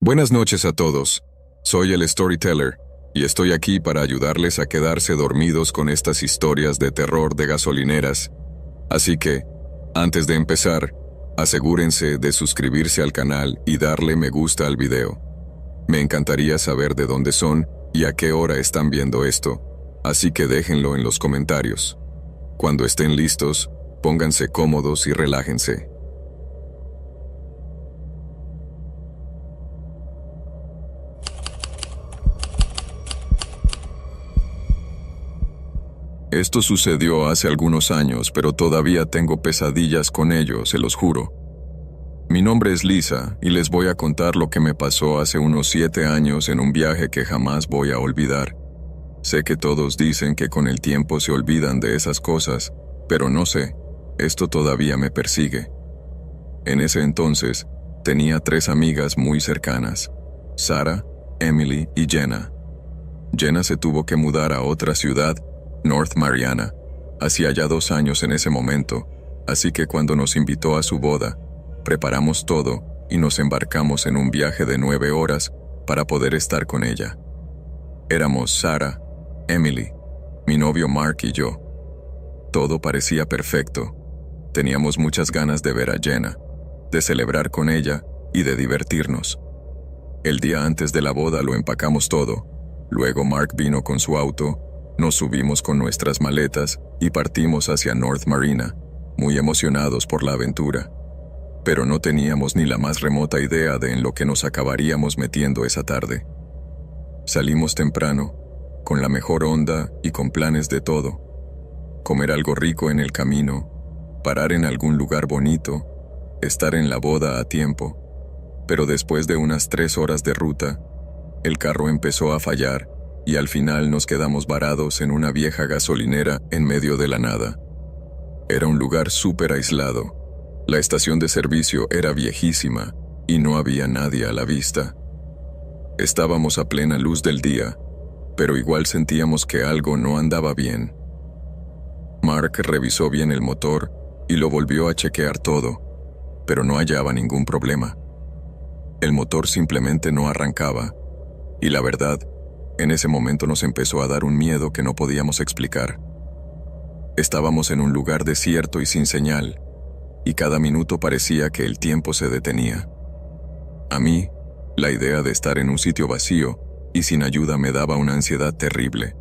Buenas noches a todos. Soy el Storyteller y estoy aquí para ayudarles a quedarse dormidos con estas historias de terror de gasolineras. Así que, antes de empezar, asegúrense de suscribirse al canal y darle me gusta al video. Me encantaría saber de dónde son y a qué hora están viendo esto, así que déjenlo en los comentarios. Cuando estén listos, pónganse cómodos y relájense. Esto sucedió hace algunos años, pero todavía tengo pesadillas con ello, se los juro. Mi nombre es Lisa y les voy a contar lo que me pasó hace unos 7 años en un viaje que jamás voy a olvidar. Sé que todos dicen que con el tiempo se olvidan de esas cosas, pero no sé, esto todavía me persigue. En ese entonces, tenía 3 amigas muy cercanas, Sarah, Emily y Jenna. Jenna se tuvo que mudar a otra ciudad, North Mariana, hacía ya 2 años en ese momento, así que cuando nos invitó a su boda, preparamos todo y nos embarcamos en un viaje de 9 horas para poder estar con ella. Éramos Sarah, Emily, mi novio Mark y yo. Todo parecía perfecto. Teníamos muchas ganas de ver a Jenna, de celebrar con ella y de divertirnos. El día antes de la boda lo empacamos todo. Luego Mark vino con su auto, nos subimos con nuestras maletas y partimos hacia North Marina, muy emocionados por la aventura. Pero no teníamos ni la más remota idea de en lo que nos acabaríamos metiendo esa tarde. Salimos temprano, con la mejor onda y con planes de todo. Comer algo rico en el camino, parar en algún lugar bonito, estar en la boda a tiempo. Pero después de unas 3 horas de ruta, el carro empezó a fallar y al final nos quedamos varados en una vieja gasolinera en medio de la nada. Era un lugar súper aislado. La estación de servicio era viejísima y no había nadie a la vista. Estábamos a plena luz del día, pero igual sentíamos que algo no andaba bien. Mark revisó bien el motor y lo volvió a chequear todo, pero no hallaba ningún problema. El motor simplemente no arrancaba, y la verdad, en ese momento nos empezó a dar un miedo que no podíamos explicar. Estábamos en un lugar desierto y sin señal, y cada minuto parecía que el tiempo se detenía. A mí, la idea de estar en un sitio vacío y sin ayuda me daba una ansiedad terrible,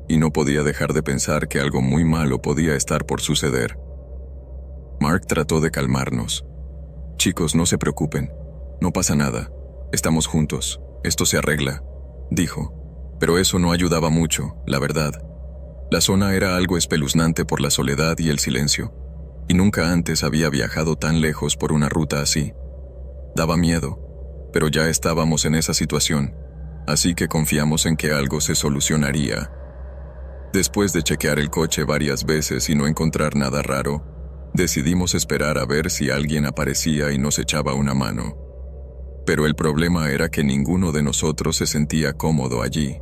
y no podía dejar de pensar que algo muy malo podía estar por suceder. Mark trató de calmarnos. «Chicos, no se preocupen, no pasa nada, estamos juntos, esto se arregla», dijo. Pero eso no ayudaba mucho, la verdad. La zona era algo espeluznante por la soledad y el silencio, y nunca antes había viajado tan lejos por una ruta así. Daba miedo, pero ya estábamos en esa situación, así que confiamos en que algo se solucionaría. Después de chequear el coche varias veces y no encontrar nada raro, decidimos esperar a ver si alguien aparecía y nos echaba una mano. Pero el problema era que ninguno de nosotros se sentía cómodo allí.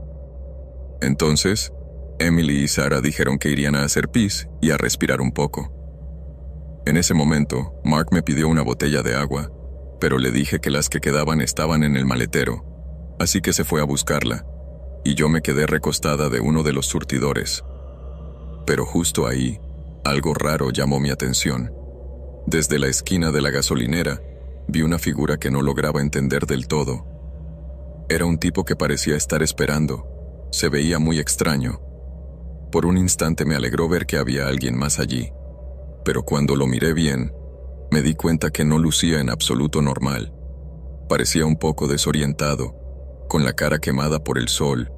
Entonces, Emily y Sarah dijeron que irían a hacer pis y a respirar un poco. En ese momento, Mark me pidió una botella de agua, pero le dije que las que quedaban estaban en el maletero, así que se fue a buscarla, y yo me quedé recostada de uno de los surtidores. Pero justo ahí, algo raro llamó mi atención. Desde la esquina de la gasolinera, vi una figura que no lograba entender del todo. Era un tipo que parecía estar esperando. Se veía muy extraño. Por un instante me alegró ver que había alguien más allí, pero cuando lo miré bien, me di cuenta que no lucía en absoluto normal. Parecía un poco desorientado, con la cara quemada por el sol,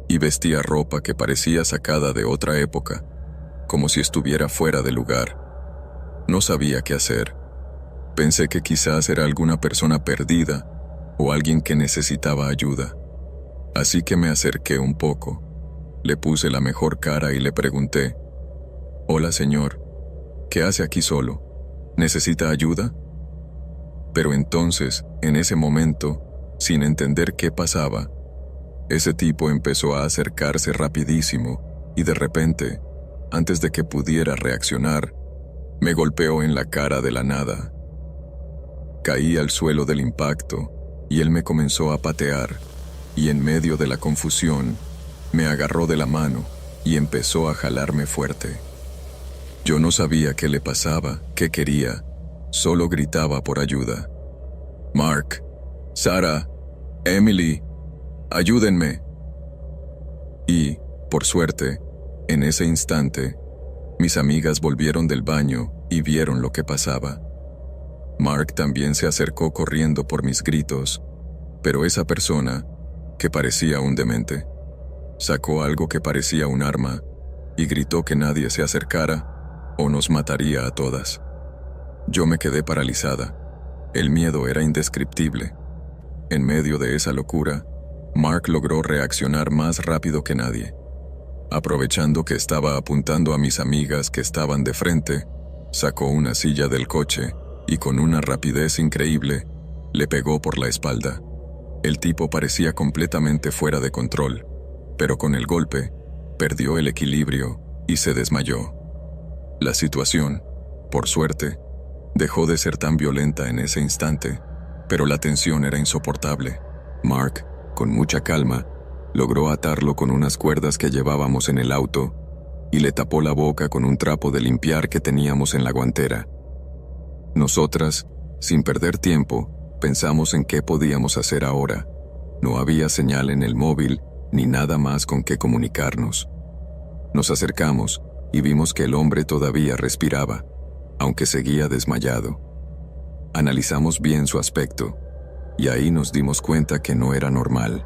y vestía ropa que parecía sacada de otra época, como si estuviera fuera de lugar. No sabía qué hacer. Pensé que quizás era alguna persona perdida o alguien que necesitaba ayuda. Así que me acerqué un poco. Le puse la mejor cara y le pregunté: «Hola, señor, ¿qué hace aquí solo? ¿Necesita ayuda?». Pero entonces, en ese momento, sin entender qué pasaba, ese tipo empezó a acercarse rapidísimo y de repente, antes de que pudiera reaccionar, me golpeó en la cara de la nada. Caí al suelo del impacto y él me comenzó a patear, y en medio de la confusión, me agarró de la mano y empezó a jalarme fuerte. Yo no sabía qué le pasaba, qué quería, solo gritaba por ayuda. Mark, Sarah, Emily, ayúdenme. Y, por suerte, en ese instante, mis amigas volvieron del baño y vieron lo que pasaba. Mark también se acercó corriendo por mis gritos, pero esa persona, que parecía un demente, sacó algo que parecía un arma y gritó que nadie se acercara o nos mataría a todas. Yo me quedé paralizada. El miedo era indescriptible. En medio de esa locura, Mark logró reaccionar más rápido que nadie. Aprovechando que estaba apuntando a mis amigas que estaban de frente, sacó una silla del coche y con una rapidez increíble, le pegó por la espalda. El tipo parecía completamente fuera de control, pero con el golpe, perdió el equilibrio y se desmayó. La situación, por suerte, dejó de ser tan violenta en ese instante, pero la tensión era insoportable. Mark, con mucha calma, logró atarlo con unas cuerdas que llevábamos en el auto y le tapó la boca con un trapo de limpiar que teníamos en la guantera. Nosotras, sin perder tiempo, pensamos en qué podíamos hacer ahora. No había señal en el móvil ni nada más con qué comunicarnos. Nos acercamos y vimos que el hombre todavía respiraba, aunque seguía desmayado. Analizamos bien su aspecto, y ahí nos dimos cuenta que no era normal.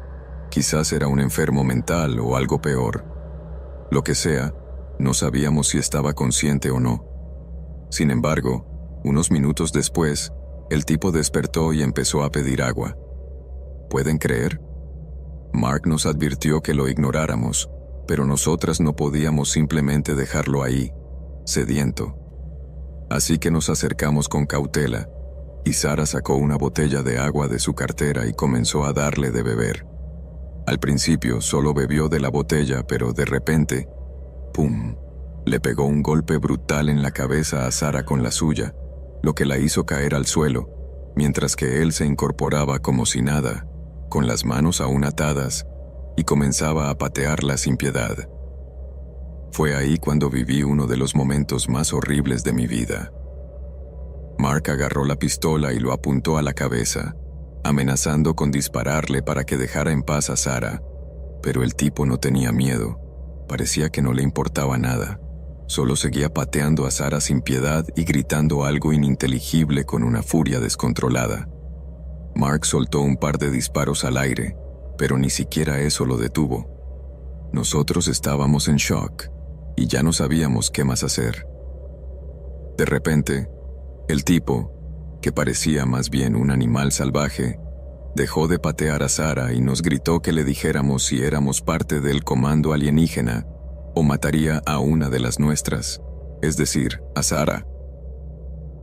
Quizás era un enfermo mental o algo peor. Lo que sea, no sabíamos si estaba consciente o no. Sin embargo, unos minutos después, el tipo despertó y empezó a pedir agua. ¿Pueden creer? Mark nos advirtió que lo ignoráramos, pero nosotras no podíamos simplemente dejarlo ahí, sediento. Así que nos acercamos con cautela, y Sarah sacó una botella de agua de su cartera y comenzó a darle de beber. Al principio solo bebió de la botella, pero de repente, ¡pum!, le pegó un golpe brutal en la cabeza a Sarah con la suya, lo que la hizo caer al suelo, mientras que él se incorporaba como si nada, con las manos aún atadas, y comenzaba a patearla sin piedad. Fue ahí cuando viví uno de los momentos más horribles de mi vida. Mark agarró la pistola y lo apuntó a la cabeza, amenazando con dispararle para que dejara en paz a Sarah, pero el tipo no tenía miedo, parecía que no le importaba nada, solo seguía pateando a Sarah sin piedad y gritando algo ininteligible con una furia descontrolada. Mark soltó un par de disparos al aire, pero ni siquiera eso lo detuvo. Nosotros estábamos en shock y ya no sabíamos qué más hacer. De repente, el tipo, que parecía más bien un animal salvaje, dejó de patear a Sarah y nos gritó que le dijéramos si éramos parte del comando alienígena o mataría a una de las nuestras, es decir, a Sarah.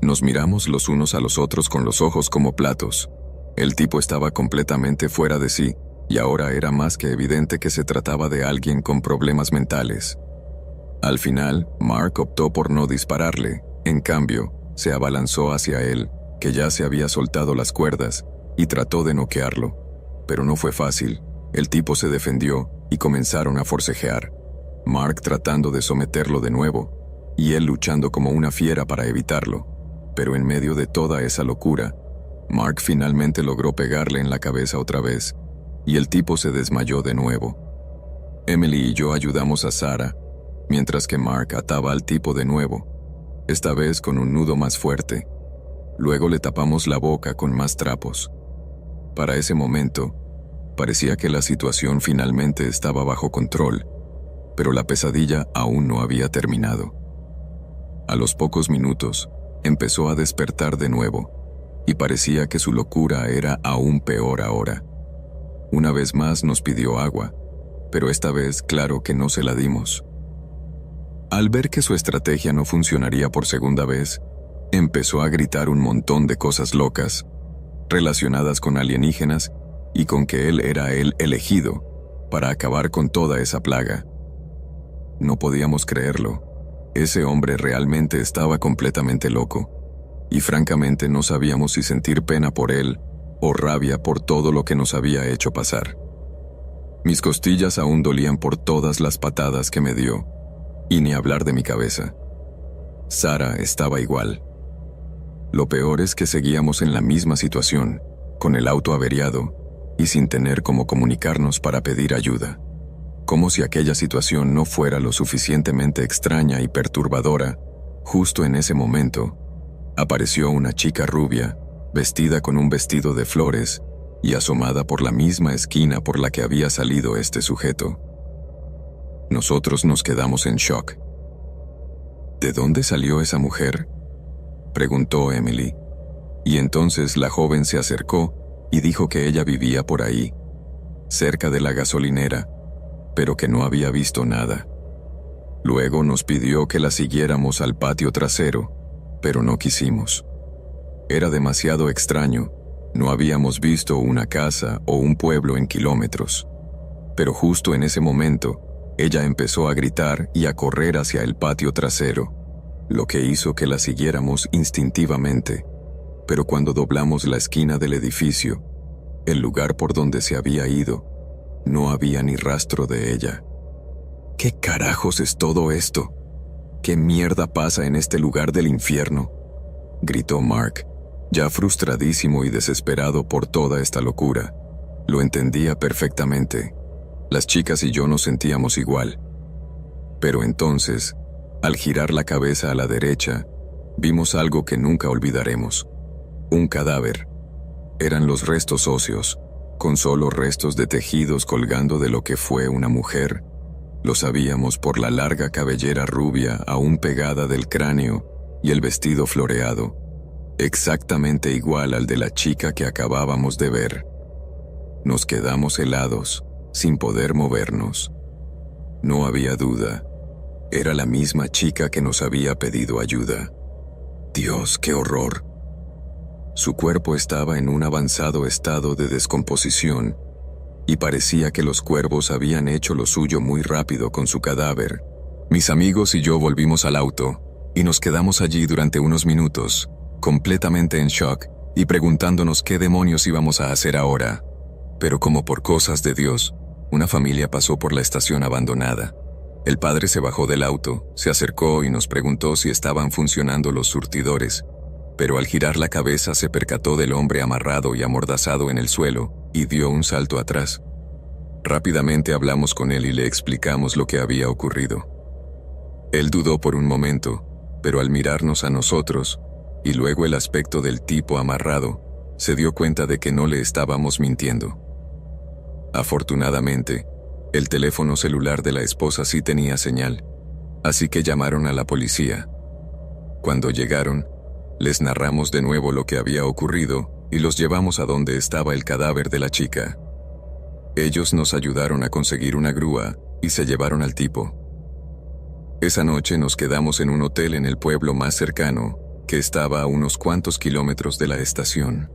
Nos miramos los unos a los otros con los ojos como platos. El tipo estaba completamente fuera de sí, y ahora era más que evidente que se trataba de alguien con problemas mentales. Al final, Mark optó por no dispararle, en cambio, se abalanzó hacia él, que ya se había soltado las cuerdas, y trató de noquearlo. Pero no fue fácil, el tipo se defendió y comenzaron a forcejear. Mark tratando de someterlo de nuevo, y él luchando como una fiera para evitarlo. Pero en medio de toda esa locura, Mark finalmente logró pegarle en la cabeza otra vez, y el tipo se desmayó de nuevo. Emily y yo ayudamos a Sarah, mientras que Mark ataba al tipo de nuevo, esta vez con un nudo más fuerte. Luego le tapamos la boca con más trapos. Para ese momento, parecía que la situación finalmente estaba bajo control, pero la pesadilla aún no había terminado. A los pocos minutos, empezó a despertar de nuevo, y parecía que su locura era aún peor ahora. Una vez más nos pidió agua, pero esta vez claro que no se la dimos. Al ver que su estrategia no funcionaría por segunda vez, empezó a gritar un montón de cosas locas, relacionadas con alienígenas y con que él era el elegido para acabar con toda esa plaga. No podíamos creerlo. Ese hombre realmente estaba completamente loco, y francamente no sabíamos si sentir pena por él o rabia por todo lo que nos había hecho pasar. Mis costillas aún dolían por todas las patadas que me dio, y ni hablar de mi cabeza. Sara estaba igual. Lo peor es que seguíamos en la misma situación, con el auto averiado y sin tener cómo comunicarnos para pedir ayuda. Como si aquella situación no fuera lo suficientemente extraña y perturbadora, justo en ese momento, apareció una chica rubia, vestida con un vestido de flores y asomada por la misma esquina por la que había salido este sujeto. Nosotros nos quedamos en shock. ¿De dónde salió esa mujer?, preguntó Emily, y entonces la joven se acercó y dijo que ella vivía por ahí, cerca de la gasolinera, pero que no había visto nada. Luego nos pidió que la siguiéramos al patio trasero, pero no quisimos. Era demasiado extraño, no habíamos visto una casa o un pueblo en kilómetros. Pero justo en ese momento, ella empezó a gritar y a correr hacia el patio trasero, lo que hizo que la siguiéramos instintivamente. Pero cuando doblamos la esquina del edificio, el lugar por donde se había ido, no había ni rastro de ella. ¿Qué carajos es todo esto? ¿Qué mierda pasa en este lugar del infierno?, gritó Mark, ya frustradísimo y desesperado por toda esta locura. Lo entendía perfectamente. Las chicas y yo nos sentíamos igual. Pero entonces, al girar la cabeza a la derecha, vimos algo que nunca olvidaremos. Un cadáver. Eran los restos óseos, con solo restos de tejidos colgando de lo que fue una mujer. Lo sabíamos por la larga cabellera rubia aún pegada del cráneo y el vestido floreado, exactamente igual al de la chica que acabábamos de ver. Nos quedamos helados, sin poder movernos. No había duda. Era la misma chica que nos había pedido ayuda. Dios, qué horror. Su cuerpo estaba en un avanzado estado de descomposición y parecía que los cuervos habían hecho lo suyo muy rápido con su cadáver. Mis amigos y yo volvimos al auto y nos quedamos allí durante unos minutos, completamente en shock y preguntándonos qué demonios íbamos a hacer ahora. Pero como por cosas de Dios, una familia pasó por la estación abandonada. El padre se bajó del auto, se acercó y nos preguntó si estaban funcionando los surtidores, pero al girar la cabeza se percató del hombre amarrado y amordazado en el suelo y dio un salto atrás. Rápidamente hablamos con él y le explicamos lo que había ocurrido. Él dudó por un momento, pero al mirarnos a nosotros, y luego el aspecto del tipo amarrado, se dio cuenta de que no le estábamos mintiendo. Afortunadamente, el teléfono celular de la esposa sí tenía señal, así que llamaron a la policía. Cuando llegaron, les narramos de nuevo lo que había ocurrido y los llevamos a donde estaba el cadáver de la chica. Ellos nos ayudaron a conseguir una grúa y se llevaron al tipo. Esa noche nos quedamos en un hotel en el pueblo más cercano, que estaba a unos cuantos kilómetros de la estación.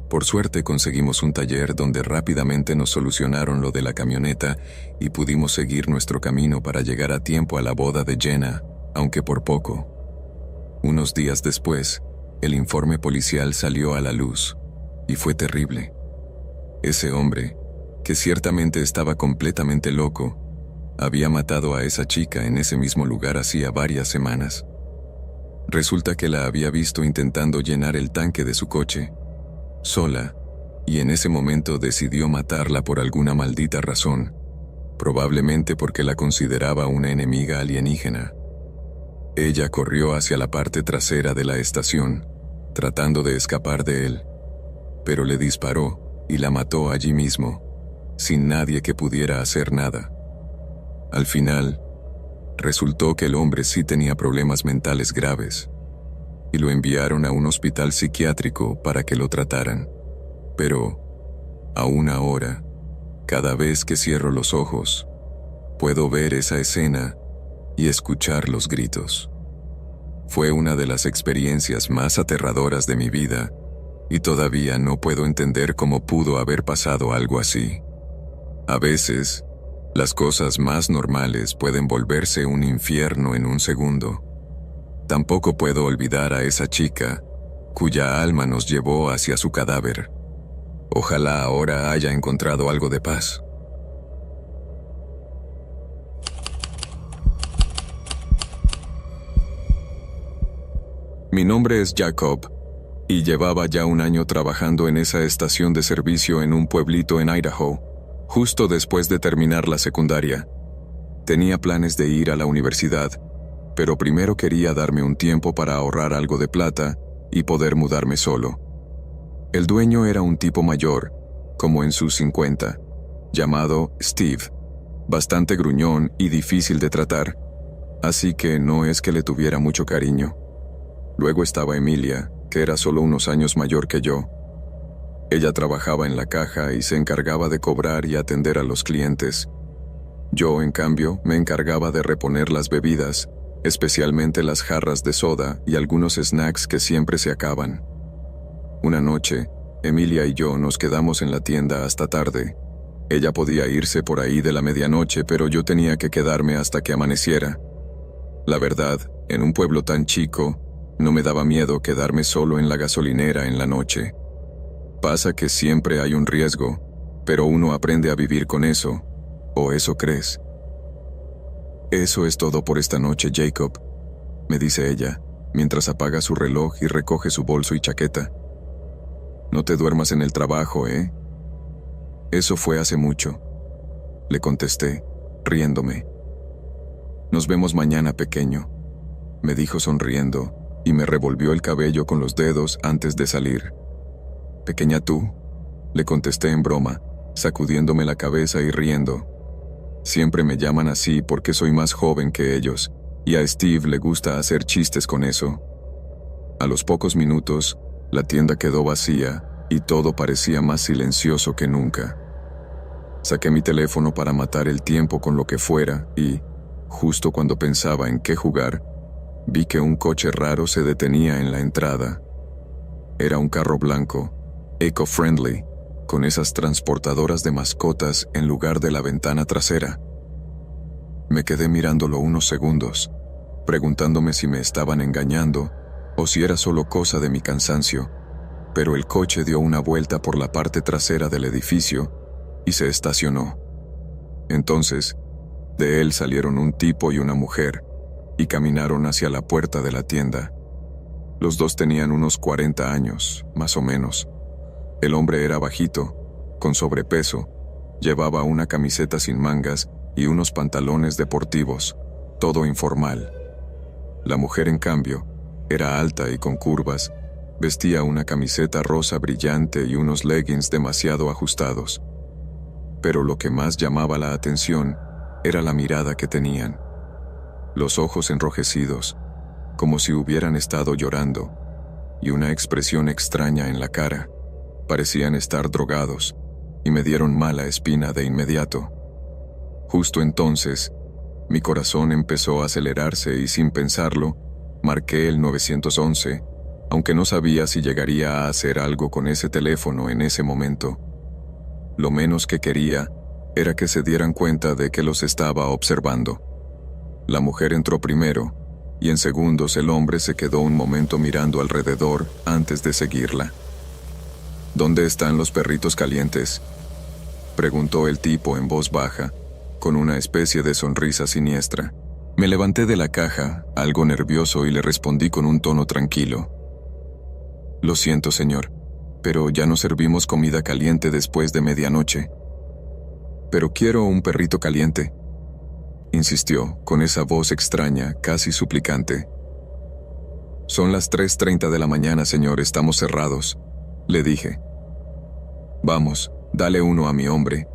Por suerte conseguimos un taller donde rápidamente nos solucionaron lo de la camioneta y pudimos seguir nuestro camino para llegar a tiempo a la boda de Jenna, aunque por poco. Unos días después, el informe policial salió a la luz, y fue terrible. Ese hombre, que ciertamente estaba completamente loco, había matado a esa chica en ese mismo lugar hacía varias semanas. Resulta que la había visto intentando llenar el tanque de su coche, sola, y en ese momento decidió matarla por alguna maldita razón, probablemente porque la consideraba una enemiga alienígena. Ella corrió hacia la parte trasera de la estación, tratando de escapar de él, pero le disparó y la mató allí mismo, sin nadie que pudiera hacer nada. Al final, resultó que el hombre sí tenía problemas mentales graves, y lo enviaron a un hospital psiquiátrico para que lo trataran. Pero, aún ahora, cada vez que cierro los ojos, puedo ver esa escena y escuchar los gritos. Fue una de las experiencias más aterradoras de mi vida, y todavía no puedo entender cómo pudo haber pasado algo así. A veces, las cosas más normales pueden volverse un infierno en un segundo. Tampoco puedo olvidar a esa chica, cuya alma nos llevó hacia su cadáver. Ojalá ahora haya encontrado algo de paz. Mi nombre es Jacob, y llevaba ya un año trabajando en esa estación de servicio en un pueblito en Idaho, justo después de terminar la secundaria. Tenía planes de ir a la universidad, pero primero quería darme un tiempo para ahorrar algo de plata y poder mudarme solo. El dueño era un tipo mayor, como en sus 50, llamado Steve, bastante gruñón y difícil de tratar, así que no es que le tuviera mucho cariño. Luego estaba Emilia, que era solo unos años mayor que yo. Ella trabajaba en la caja y se encargaba de cobrar y atender a los clientes. Yo, en cambio, me encargaba de reponer las bebidas, especialmente las jarras de soda y algunos snacks que siempre se acaban. Una noche, Emilia y yo nos quedamos en la tienda hasta tarde. Ella podía irse por ahí de la medianoche, pero yo tenía que quedarme hasta que amaneciera. La verdad, en un pueblo tan chico, no me daba miedo quedarme solo en la gasolinera en la noche. Pasa que siempre hay un riesgo, pero uno aprende a vivir con eso, o eso crees. Eso es todo por esta noche, Jacob, me dice ella, mientras apaga su reloj y recoge su bolso y chaqueta. No te duermas en el trabajo, ¿eh? Eso fue hace mucho, le contesté, riéndome. Nos vemos mañana, pequeño, me dijo sonriendo, y me revolvió el cabello con los dedos antes de salir. Pequeña tú, le contesté en broma, sacudiéndome la cabeza y riendo. Siempre me llaman así porque soy más joven que ellos, y a Steve le gusta hacer chistes con eso. A los pocos minutos, la tienda quedó vacía y todo parecía más silencioso que nunca. Saqué mi teléfono para matar el tiempo con lo que fuera y, justo cuando pensaba en qué jugar, vi que un coche raro se detenía en la entrada. Era un carro blanco, eco-friendly, con esas transportadoras de mascotas en lugar de la ventana trasera. Me quedé mirándolo unos segundos, preguntándome si me estaban engañando o si era solo cosa de mi cansancio, pero el coche dio una vuelta por la parte trasera del edificio y se estacionó. Entonces, de él salieron un tipo y una mujer, y caminaron hacia la puerta de la tienda. Los dos tenían unos 40 años, más o menos. El hombre era bajito, con sobrepeso, llevaba una camiseta sin mangas y unos pantalones deportivos, todo informal. La mujer, en cambio, era alta y con curvas, vestía una camiseta rosa brillante y unos leggings demasiado ajustados. Pero lo que más llamaba la atención era la mirada que tenían. Los ojos enrojecidos, como si hubieran estado llorando, y una expresión extraña en la cara. Parecían estar drogados, y me dieron mala espina de inmediato. Justo entonces, mi corazón empezó a acelerarse y sin pensarlo, marqué el 911, aunque no sabía si llegaría a hacer algo con ese teléfono en ese momento. Lo menos que quería era que se dieran cuenta de que los estaba observando. La mujer entró primero, y en segundos el hombre se quedó un momento mirando alrededor antes de seguirla. ¿Dónde están los perritos calientes?, preguntó el tipo en voz baja, con una especie de sonrisa siniestra. Me levanté de la caja, algo nervioso, y le respondí con un tono tranquilo. Lo siento, señor, pero ya no servimos comida caliente después de medianoche. Pero quiero un perrito caliente, insistió, con esa voz extraña, casi suplicante. Son las 3:30 de la mañana, señor, estamos cerrados, le dije. Vamos, dale uno a mi hombre,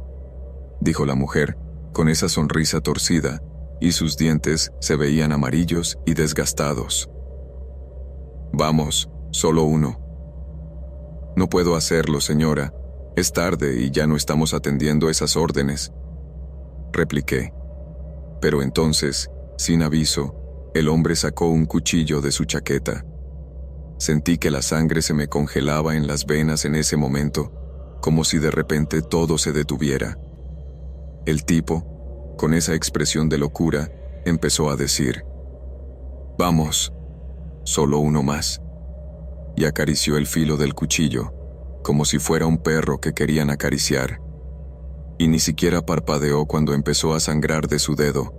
dijo la mujer, con esa sonrisa torcida, y sus dientes se veían amarillos y desgastados. Vamos, solo uno. No puedo hacerlo, señora. Es tarde y ya no estamos atendiendo esas órdenes, repliqué. Pero entonces, sin aviso, el hombre sacó un cuchillo de su chaqueta. Sentí que la sangre se me congelaba en las venas en ese momento, como si de repente todo se detuviera. El tipo, con esa expresión de locura, empezó a decir: «Vamos, solo uno más», y acarició el filo del cuchillo. como si fuera un perro que querían acariciar. Y ni siquiera parpadeó cuando empezó a sangrar de su dedo,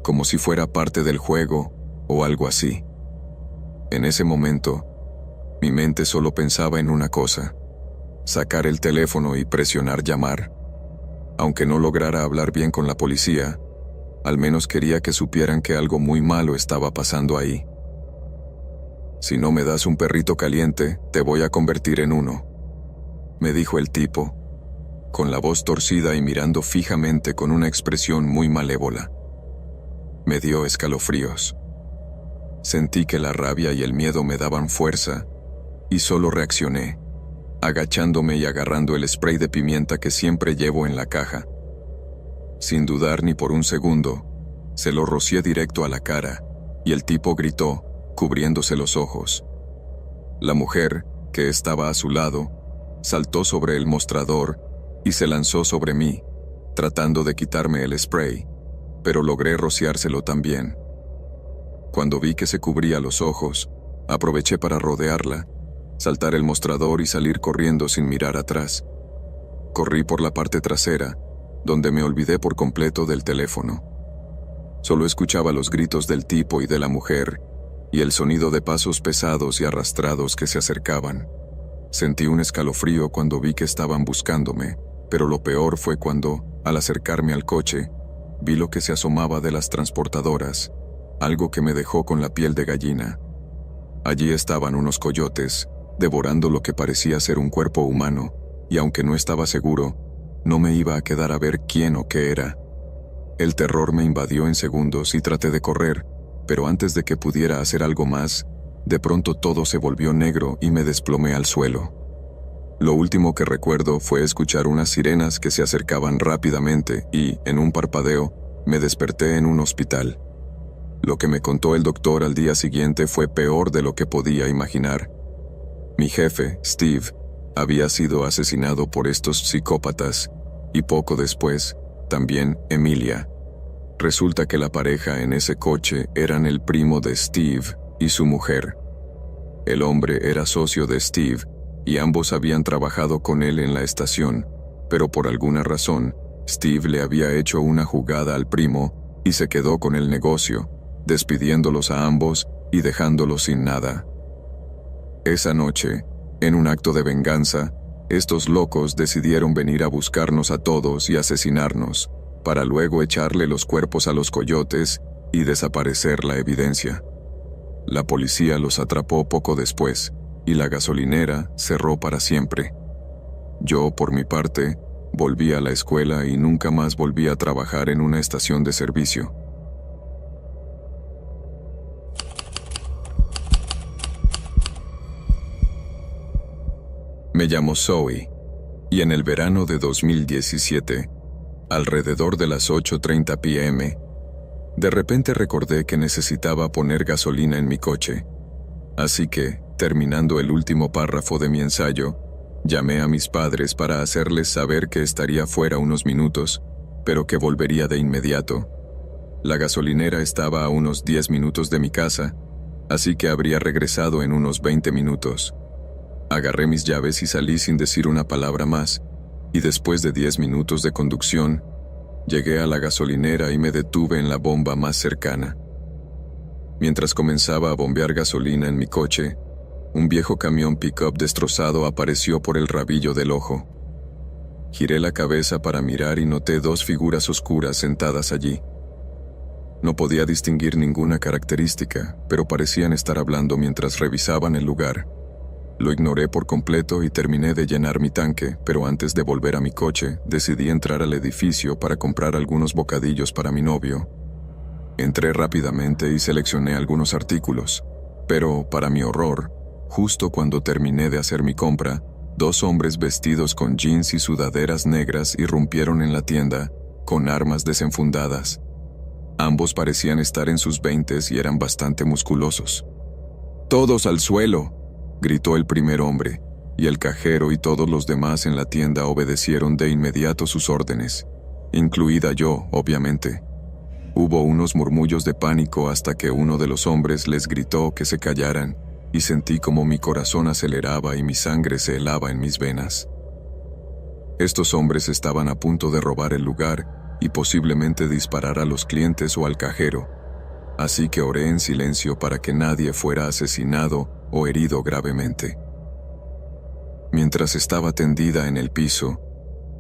como si fuera parte del juego o algo así. En ese momento, mi mente solo pensaba en una cosa: sacar el teléfono y presionar llamar. Aunque no lograra hablar bien con la policía, al menos quería que supieran que algo muy malo estaba pasando ahí. «Si no me das un perrito caliente, te voy a convertir en uno», me dijo el tipo, con la voz torcida y mirando fijamente con una expresión muy malévola. Me dio escalofríos. Sentí que la rabia y el miedo me daban fuerza, y solo reaccioné, agachándome y agarrando el spray de pimienta que siempre llevo en la caja. Sin dudar ni por un segundo, se lo rocié directo a la cara, y el tipo gritó, cubriéndose los ojos. La mujer, que estaba a su lado, saltó sobre el mostrador y se lanzó sobre mí, tratando de quitarme el spray, pero logré rociárselo también. Cuando vi que se cubría los ojos, aproveché para rodearla, saltar el mostrador y salir corriendo sin mirar atrás. Corrí por la parte trasera, donde me olvidé por completo del teléfono. Solo escuchaba los gritos del tipo y de la mujer, y el sonido de pasos pesados y arrastrados que se acercaban. Sentí un escalofrío cuando vi que estaban buscándome, pero lo peor fue cuando, al acercarme al coche, vi lo que se asomaba de las transportadoras, algo que me dejó con la piel de gallina. Allí estaban unos coyotes, devorando lo que parecía ser un cuerpo humano, y aunque no estaba seguro, no me iba a quedar a ver quién o qué era. El terror me invadió en segundos y traté de correr, pero antes de que pudiera hacer algo más, de pronto todo se volvió negro y me desplomé al suelo. Lo último que recuerdo fue escuchar unas sirenas que se acercaban rápidamente y, en un parpadeo, me desperté en un hospital. Lo que me contó el doctor al día siguiente fue peor de lo que podía imaginar. Mi jefe, Steve, había sido asesinado por estos psicópatas, y poco después, también Emilia. Resulta que la pareja en ese coche eran el primo de Steve y su mujer. El hombre era socio de Steve, y ambos habían trabajado con él en la estación, pero por alguna razón, Steve le había hecho una jugada al primo y se quedó con el negocio, despidiéndolos a ambos y dejándolos sin nada. Esa noche, en un acto de venganza, estos locos decidieron venir a buscarnos a todos y asesinarnos, para luego echarle los cuerpos a los coyotes y desaparecer la evidencia. La policía los atrapó poco después, y la gasolinera cerró para siempre. Yo, por mi parte, volví a la escuela y nunca más volví a trabajar en una estación de servicio. Me llamo Zoe, y en el verano de 2017, alrededor de las 8:30 p.m., de repente recordé que necesitaba poner gasolina en mi coche. Así que, terminando el último párrafo de mi ensayo, llamé a mis padres para hacerles saber que estaría fuera unos minutos, pero que volvería de inmediato. La gasolinera estaba a unos 10 minutos de mi casa, así que habría regresado en unos 20 minutos. Agarré mis llaves y salí sin decir una palabra más, y después de 10 minutos de conducción, llegué a la gasolinera y me detuve en la bomba más cercana. Mientras comenzaba a bombear gasolina en mi coche, un viejo camión pick-up destrozado apareció por el rabillo del ojo. Giré la cabeza para mirar y noté dos figuras oscuras sentadas allí. No podía distinguir ninguna característica, pero parecían estar hablando mientras revisaban el lugar. Lo ignoré por completo y terminé de llenar mi tanque, pero antes de volver a mi coche, decidí entrar al edificio para comprar algunos bocadillos para mi novio. Entré rápidamente y seleccioné algunos artículos, pero, para mi horror, justo cuando terminé de hacer mi compra, dos hombres vestidos con jeans y sudaderas negras irrumpieron en la tienda, con armas desenfundadas. Ambos parecían estar en sus 20s y eran bastante musculosos. «¡Todos al suelo!», gritó el primer hombre, y el cajero y todos los demás en la tienda obedecieron de inmediato sus órdenes, incluida yo, obviamente. Hubo unos murmullos de pánico hasta que uno de los hombres les gritó que se callaran, y sentí como mi corazón aceleraba y mi sangre se helaba en mis venas. Estos hombres estaban a punto de robar el lugar y posiblemente disparar a los clientes o al cajero, así que oré en silencio para que nadie fuera asesinado o herido gravemente. Mientras estaba tendida en el piso,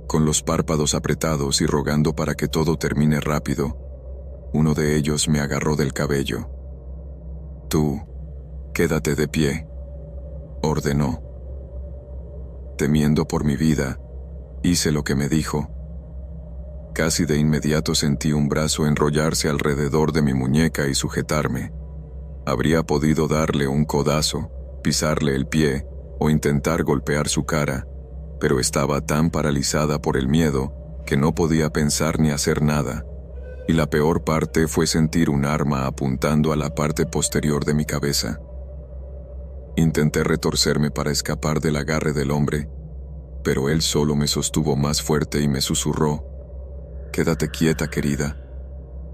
con los párpados apretados y rogando para que todo termine rápido, uno de ellos me agarró del cabello. «Tú, quédate de pie», ordenó. Temiendo por mi vida, hice lo que me dijo. Casi de inmediato sentí un brazo enrollarse alrededor de mi muñeca y sujetarme. Habría podido darle un codazo, pisarle el pie o intentar golpear su cara, pero estaba tan paralizada por el miedo que no podía pensar ni hacer nada, y la peor parte fue sentir un arma apuntando a la parte posterior de mi cabeza. Intenté retorcerme para escapar del agarre del hombre, pero él solo me sostuvo más fuerte y me susurró: «Quédate quieta, querida,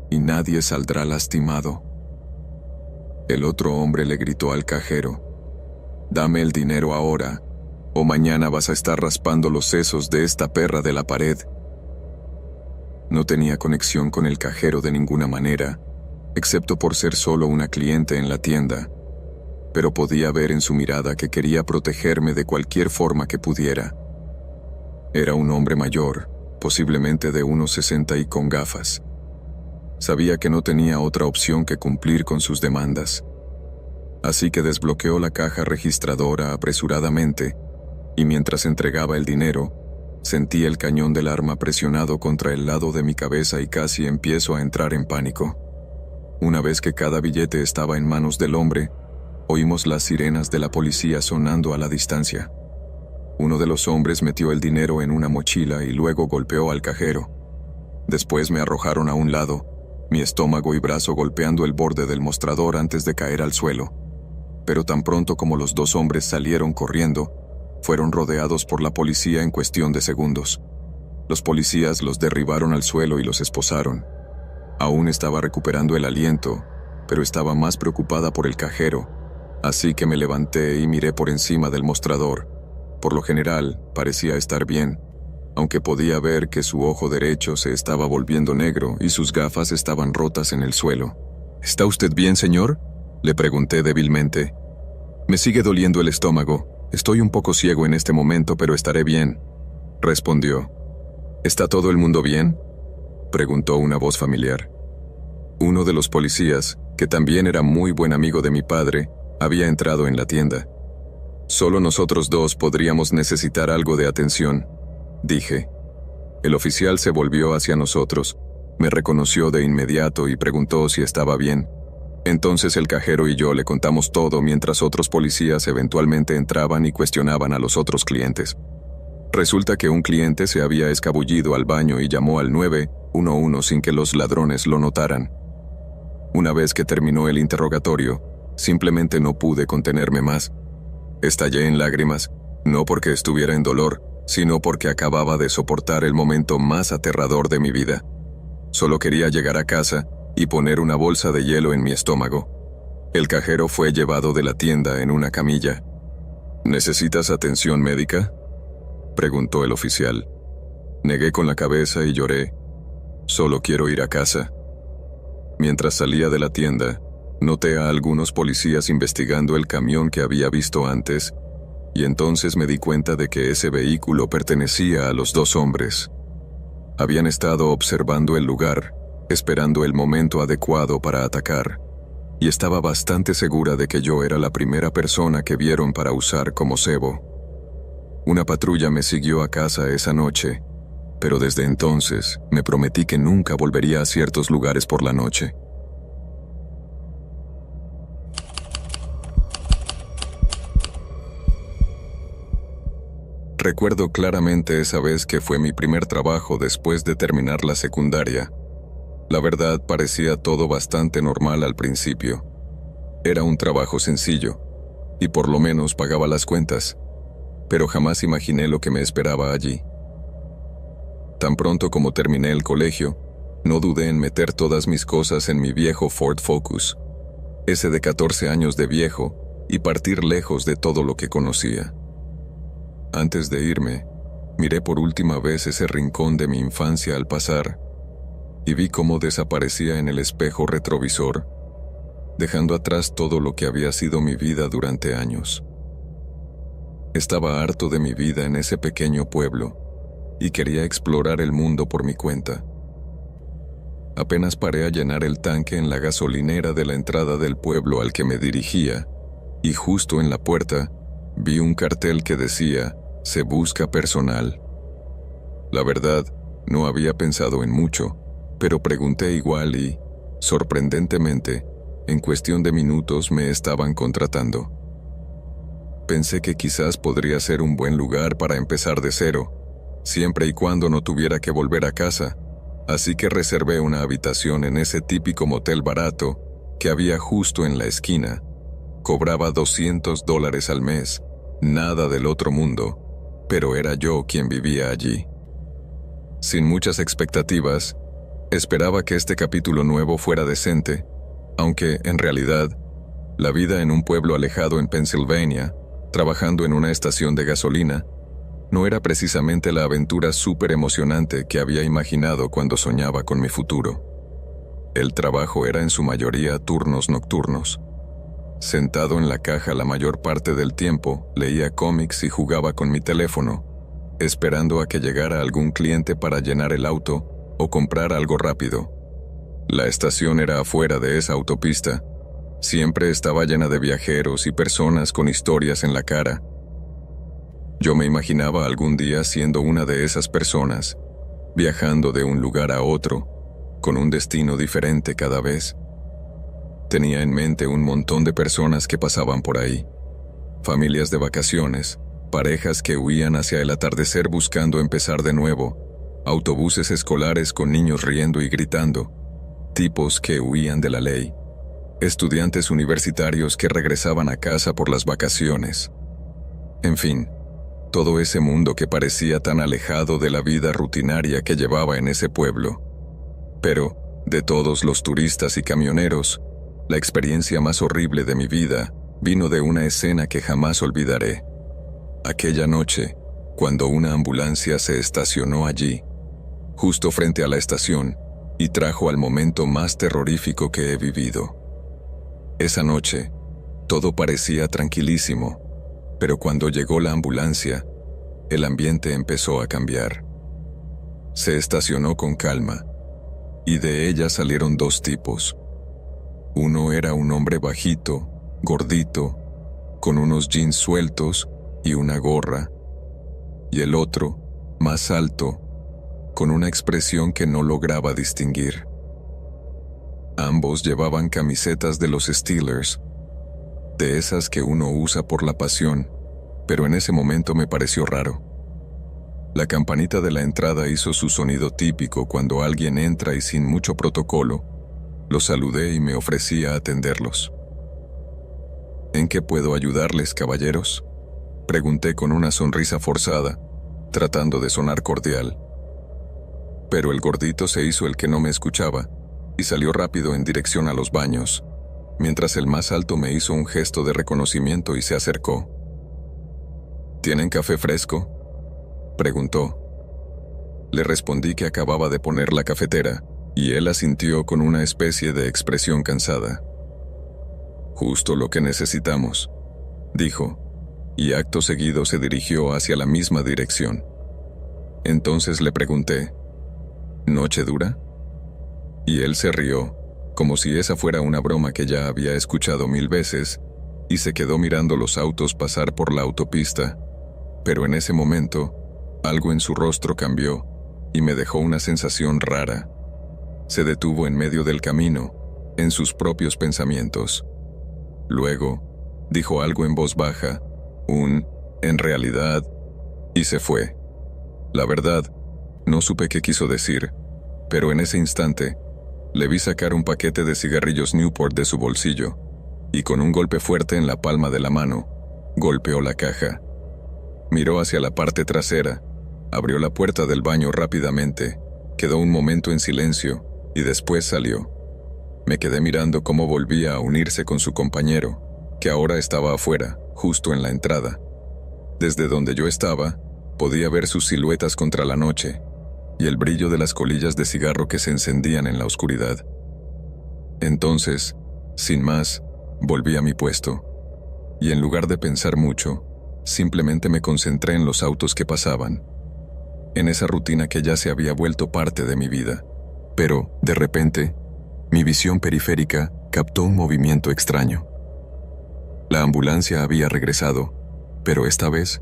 y nadie saldrá lastimado». El otro hombre le gritó al cajero: «Dame el dinero ahora, o mañana vas a estar raspando los sesos de esta perra de la pared». No tenía conexión con el cajero de ninguna manera, excepto por ser solo una cliente en la tienda, pero podía ver en su mirada que quería protegerme de cualquier forma que pudiera. Era un hombre mayor, posiblemente de unos 60 y con gafas. Sabía que no tenía otra opción que cumplir con sus demandas. Así que desbloqueó la caja registradora apresuradamente, y mientras entregaba el dinero, sentí el cañón del arma presionado contra el lado de mi cabeza y casi empiezo a entrar en pánico. Una vez que cada billete estaba en manos del hombre, oímos las sirenas de la policía sonando a la distancia. Uno de los hombres metió el dinero en una mochila y luego golpeó al cajero. Después me arrojaron a un lado, mi estómago y brazo golpeando el borde del mostrador antes de caer al suelo. Pero tan pronto como los dos hombres salieron corriendo, fueron rodeados por la policía en cuestión de segundos. Los policías los derribaron al suelo y los esposaron. Aún estaba recuperando el aliento, pero estaba más preocupada por el cajero, así que me levanté y miré por encima del mostrador. Por lo general, parecía estar bien, aunque podía ver que su ojo derecho se estaba volviendo negro y sus gafas estaban rotas en el suelo. «¿Está usted bien, señor?», le pregunté débilmente. «Me sigue doliendo el estómago. Estoy un poco ciego en este momento, pero estaré bien», respondió. «¿Está todo el mundo bien?», preguntó una voz familiar. Uno de los policías, que también era muy buen amigo de mi padre, había entrado en la tienda. «Solo nosotros dos podríamos necesitar algo de atención», dije. El oficial se volvió hacia nosotros, me reconoció de inmediato y preguntó si estaba bien. Entonces el cajero y yo le contamos todo mientras otros policías eventualmente entraban y cuestionaban a los otros clientes. Resulta que un cliente se había escabullido al baño y llamó al 911 sin que los ladrones lo notaran. Una vez que terminó el interrogatorio, simplemente no pude contenerme más. Estallé en lágrimas, no porque estuviera en dolor, sino porque acababa de soportar el momento más aterrador de mi vida. Solo quería llegar a casa y poner una bolsa de hielo en mi estómago. El cajero fue llevado de la tienda en una camilla. «¿Necesitas atención médica?», preguntó el oficial. Negué con la cabeza y lloré. «Solo quiero ir a casa». Mientras salía de la tienda, noté a algunos policías investigando el camión que había visto antes, y entonces me di cuenta de que ese vehículo pertenecía a los dos hombres. Habían estado observando el lugar, esperando el momento adecuado para atacar, y estaba bastante segura de que yo era la primera persona que vieron para usar como cebo. Una patrulla me siguió a casa esa noche, pero desde entonces me prometí que nunca volvería a ciertos lugares por la noche. Recuerdo claramente esa vez que fue mi primer trabajo después de terminar la secundaria. La verdad, parecía todo bastante normal al principio. Era un trabajo sencillo, y por lo menos pagaba las cuentas, pero jamás imaginé lo que me esperaba allí. Tan pronto como terminé el colegio, no dudé en meter todas mis cosas en mi viejo Ford Focus, ese de 14 años de viejo, y partir lejos de todo lo que conocía. Antes de irme, miré por última vez ese rincón de mi infancia al pasar y vi cómo desaparecía en el espejo retrovisor, dejando atrás todo lo que había sido mi vida durante años. Estaba harto de mi vida en ese pequeño pueblo y quería explorar el mundo por mi cuenta. Apenas paré a llenar el tanque en la gasolinera de la entrada del pueblo al que me dirigía, y justo en la puerta vi un cartel que decía: "Se busca personal". La verdad, no había pensado en mucho, pero pregunté igual y, sorprendentemente, en cuestión de minutos me estaban contratando. Pensé que quizás podría ser un buen lugar para empezar de cero, siempre y cuando no tuviera que volver a casa, así que reservé una habitación en ese típico motel barato que había justo en la esquina. Cobraba $200 al mes, nada del otro mundo, pero era yo quien vivía allí. Sin muchas expectativas, esperaba que este capítulo nuevo fuera decente, aunque, en realidad, la vida en un pueblo alejado en Pensilvania, trabajando en una estación de gasolina, no era precisamente la aventura súper emocionante que había imaginado cuando soñaba con mi futuro. El trabajo era en su mayoría turnos nocturnos. Sentado en la caja la mayor parte del tiempo, leía cómics y jugaba con mi teléfono, esperando a que llegara algún cliente para llenar el auto o comprar algo rápido. La estación era afuera de esa autopista. Siempre estaba llena de viajeros y personas con historias en la cara. Yo me imaginaba algún día siendo una de esas personas, viajando de un lugar a otro, con un destino diferente cada vez. Tenía en mente un montón de personas que pasaban por ahí. Familias de vacaciones, parejas que huían hacia el atardecer buscando empezar de nuevo, autobuses escolares con niños riendo y gritando, tipos que huían de la ley, estudiantes universitarios que regresaban a casa por las vacaciones. En fin, todo ese mundo que parecía tan alejado de la vida rutinaria que llevaba en ese pueblo. Pero, de todos los turistas y camioneros, la experiencia más horrible de mi vida vino de una escena que jamás olvidaré. Aquella noche, cuando una ambulancia se estacionó allí, justo frente a la estación, y trajo al momento más terrorífico que he vivido. Esa noche, todo parecía tranquilísimo, pero cuando llegó la ambulancia, el ambiente empezó a cambiar. Se estacionó con calma, y de ella salieron dos tipos. Uno era un hombre bajito, gordito, con unos jeans sueltos y una gorra, y el otro, más alto, con una expresión que no lograba distinguir. Ambos llevaban camisetas de los Steelers, de esas que uno usa por la pasión, pero en ese momento me pareció raro. La campanita de la entrada hizo su sonido típico cuando alguien entra y sin mucho protocolo, los saludé y me ofrecí a atenderlos. ¿En qué puedo ayudarles, caballeros?, pregunté con una sonrisa forzada, tratando de sonar cordial. Pero el gordito se hizo el que no me escuchaba y salió rápido en dirección a los baños, mientras el más alto me hizo un gesto de reconocimiento y se acercó. ¿Tienen café fresco?, preguntó. Le respondí que acababa de poner la cafetera, y él asintió con una especie de expresión cansada. «Justo lo que necesitamos», dijo, y acto seguido se dirigió hacia la misma dirección. Entonces le pregunté, ¿noche dura? Y él se rió, como si esa fuera una broma que ya había escuchado 1000 veces, y se quedó mirando los autos pasar por la autopista, pero en ese momento, algo en su rostro cambió, y me dejó una sensación rara. Se detuvo en medio del camino, en sus propios pensamientos. Luego, dijo algo en voz baja, «en realidad», y se fue. La verdad, no supe qué quiso decir, pero en ese instante, le vi sacar un paquete de cigarrillos Newport de su bolsillo, y con un golpe fuerte en la palma de la mano, golpeó la caja. Miró hacia la parte trasera, abrió la puerta del baño rápidamente, quedó un momento en silencio, y después salió. Me quedé mirando cómo volvía a unirse con su compañero, que ahora estaba afuera, justo en la entrada. Desde donde yo estaba, podía ver sus siluetas contra la noche y el brillo de las colillas de cigarro que se encendían en la oscuridad. Entonces, sin más, volví a mi puesto, y en lugar de pensar mucho, simplemente me concentré en los autos que pasaban, en esa rutina que ya se había vuelto parte de mi vida. Pero, de repente, mi visión periférica captó un movimiento extraño. La ambulancia había regresado, pero esta vez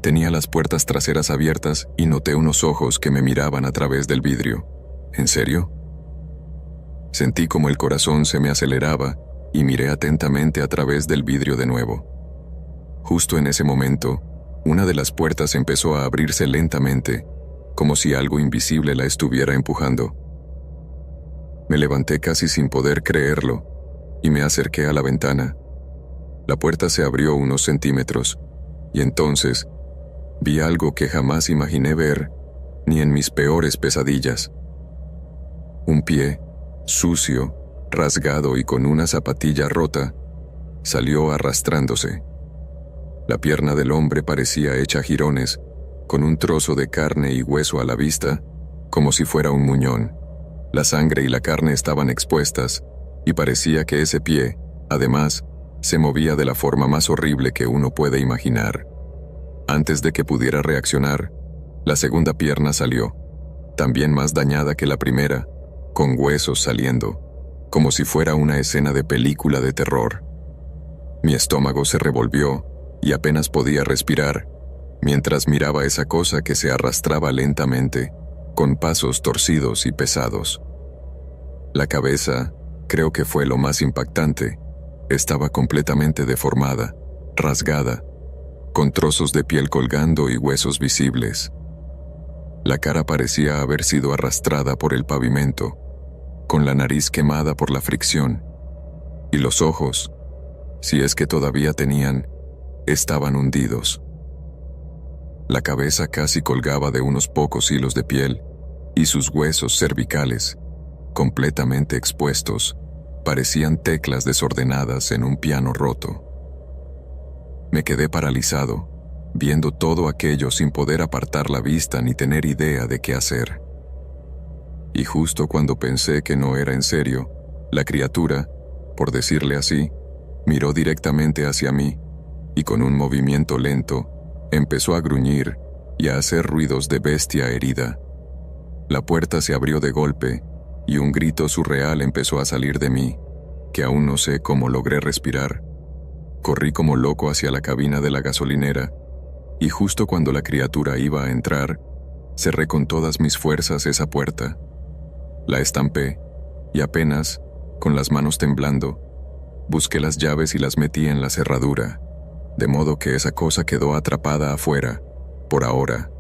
tenía las puertas traseras abiertas y noté unos ojos que me miraban a través del vidrio. ¿En serio? Sentí como el corazón se me aceleraba y miré atentamente a través del vidrio de nuevo. Justo en ese momento, una de las puertas empezó a abrirse lentamente, como si algo invisible la estuviera empujando. Me levanté casi sin poder creerlo y me acerqué a la ventana. La puerta se abrió unos centímetros y entonces vi algo que jamás imaginé ver, ni en mis peores pesadillas. Un pie, sucio, rasgado y con una zapatilla rota, salió arrastrándose. La pierna del hombre parecía hecha jirones, con un trozo de carne y hueso a la vista, como si fuera un muñón. La sangre y la carne estaban expuestas, y parecía que ese pie, además, se movía de la forma más horrible que uno puede imaginar. Antes de que pudiera reaccionar, la segunda pierna salió, también más dañada que la primera, con huesos saliendo, como si fuera una escena de película de terror. Mi estómago se revolvió y apenas podía respirar, mientras miraba esa cosa que se arrastraba lentamente, con pasos torcidos y pesados. La cabeza, creo que fue lo más impactante, estaba completamente deformada, rasgada, con trozos de piel colgando y huesos visibles. La cara parecía haber sido arrastrada por el pavimento, con la nariz quemada por la fricción, y los ojos, si es que todavía tenían, estaban hundidos. La cabeza casi colgaba de unos pocos hilos de piel, y sus huesos cervicales, completamente expuestos, parecían teclas desordenadas en un piano roto. Me quedé paralizado, viendo todo aquello sin poder apartar la vista ni tener idea de qué hacer. Y justo cuando pensé que no era en serio, la criatura, por decirle así, miró directamente hacia mí y con un movimiento lento empezó a gruñir y a hacer ruidos de bestia herida. La puerta se abrió de golpe y un grito surreal empezó a salir de mí, que aún no sé cómo logré respirar. Corrí como loco hacia la cabina de la gasolinera y justo cuando la criatura iba a entrar, cerré con todas mis fuerzas esa puerta. La estampé y apenas, con las manos temblando, busqué las llaves y las metí en la cerradura, de modo que esa cosa quedó atrapada afuera, por ahora.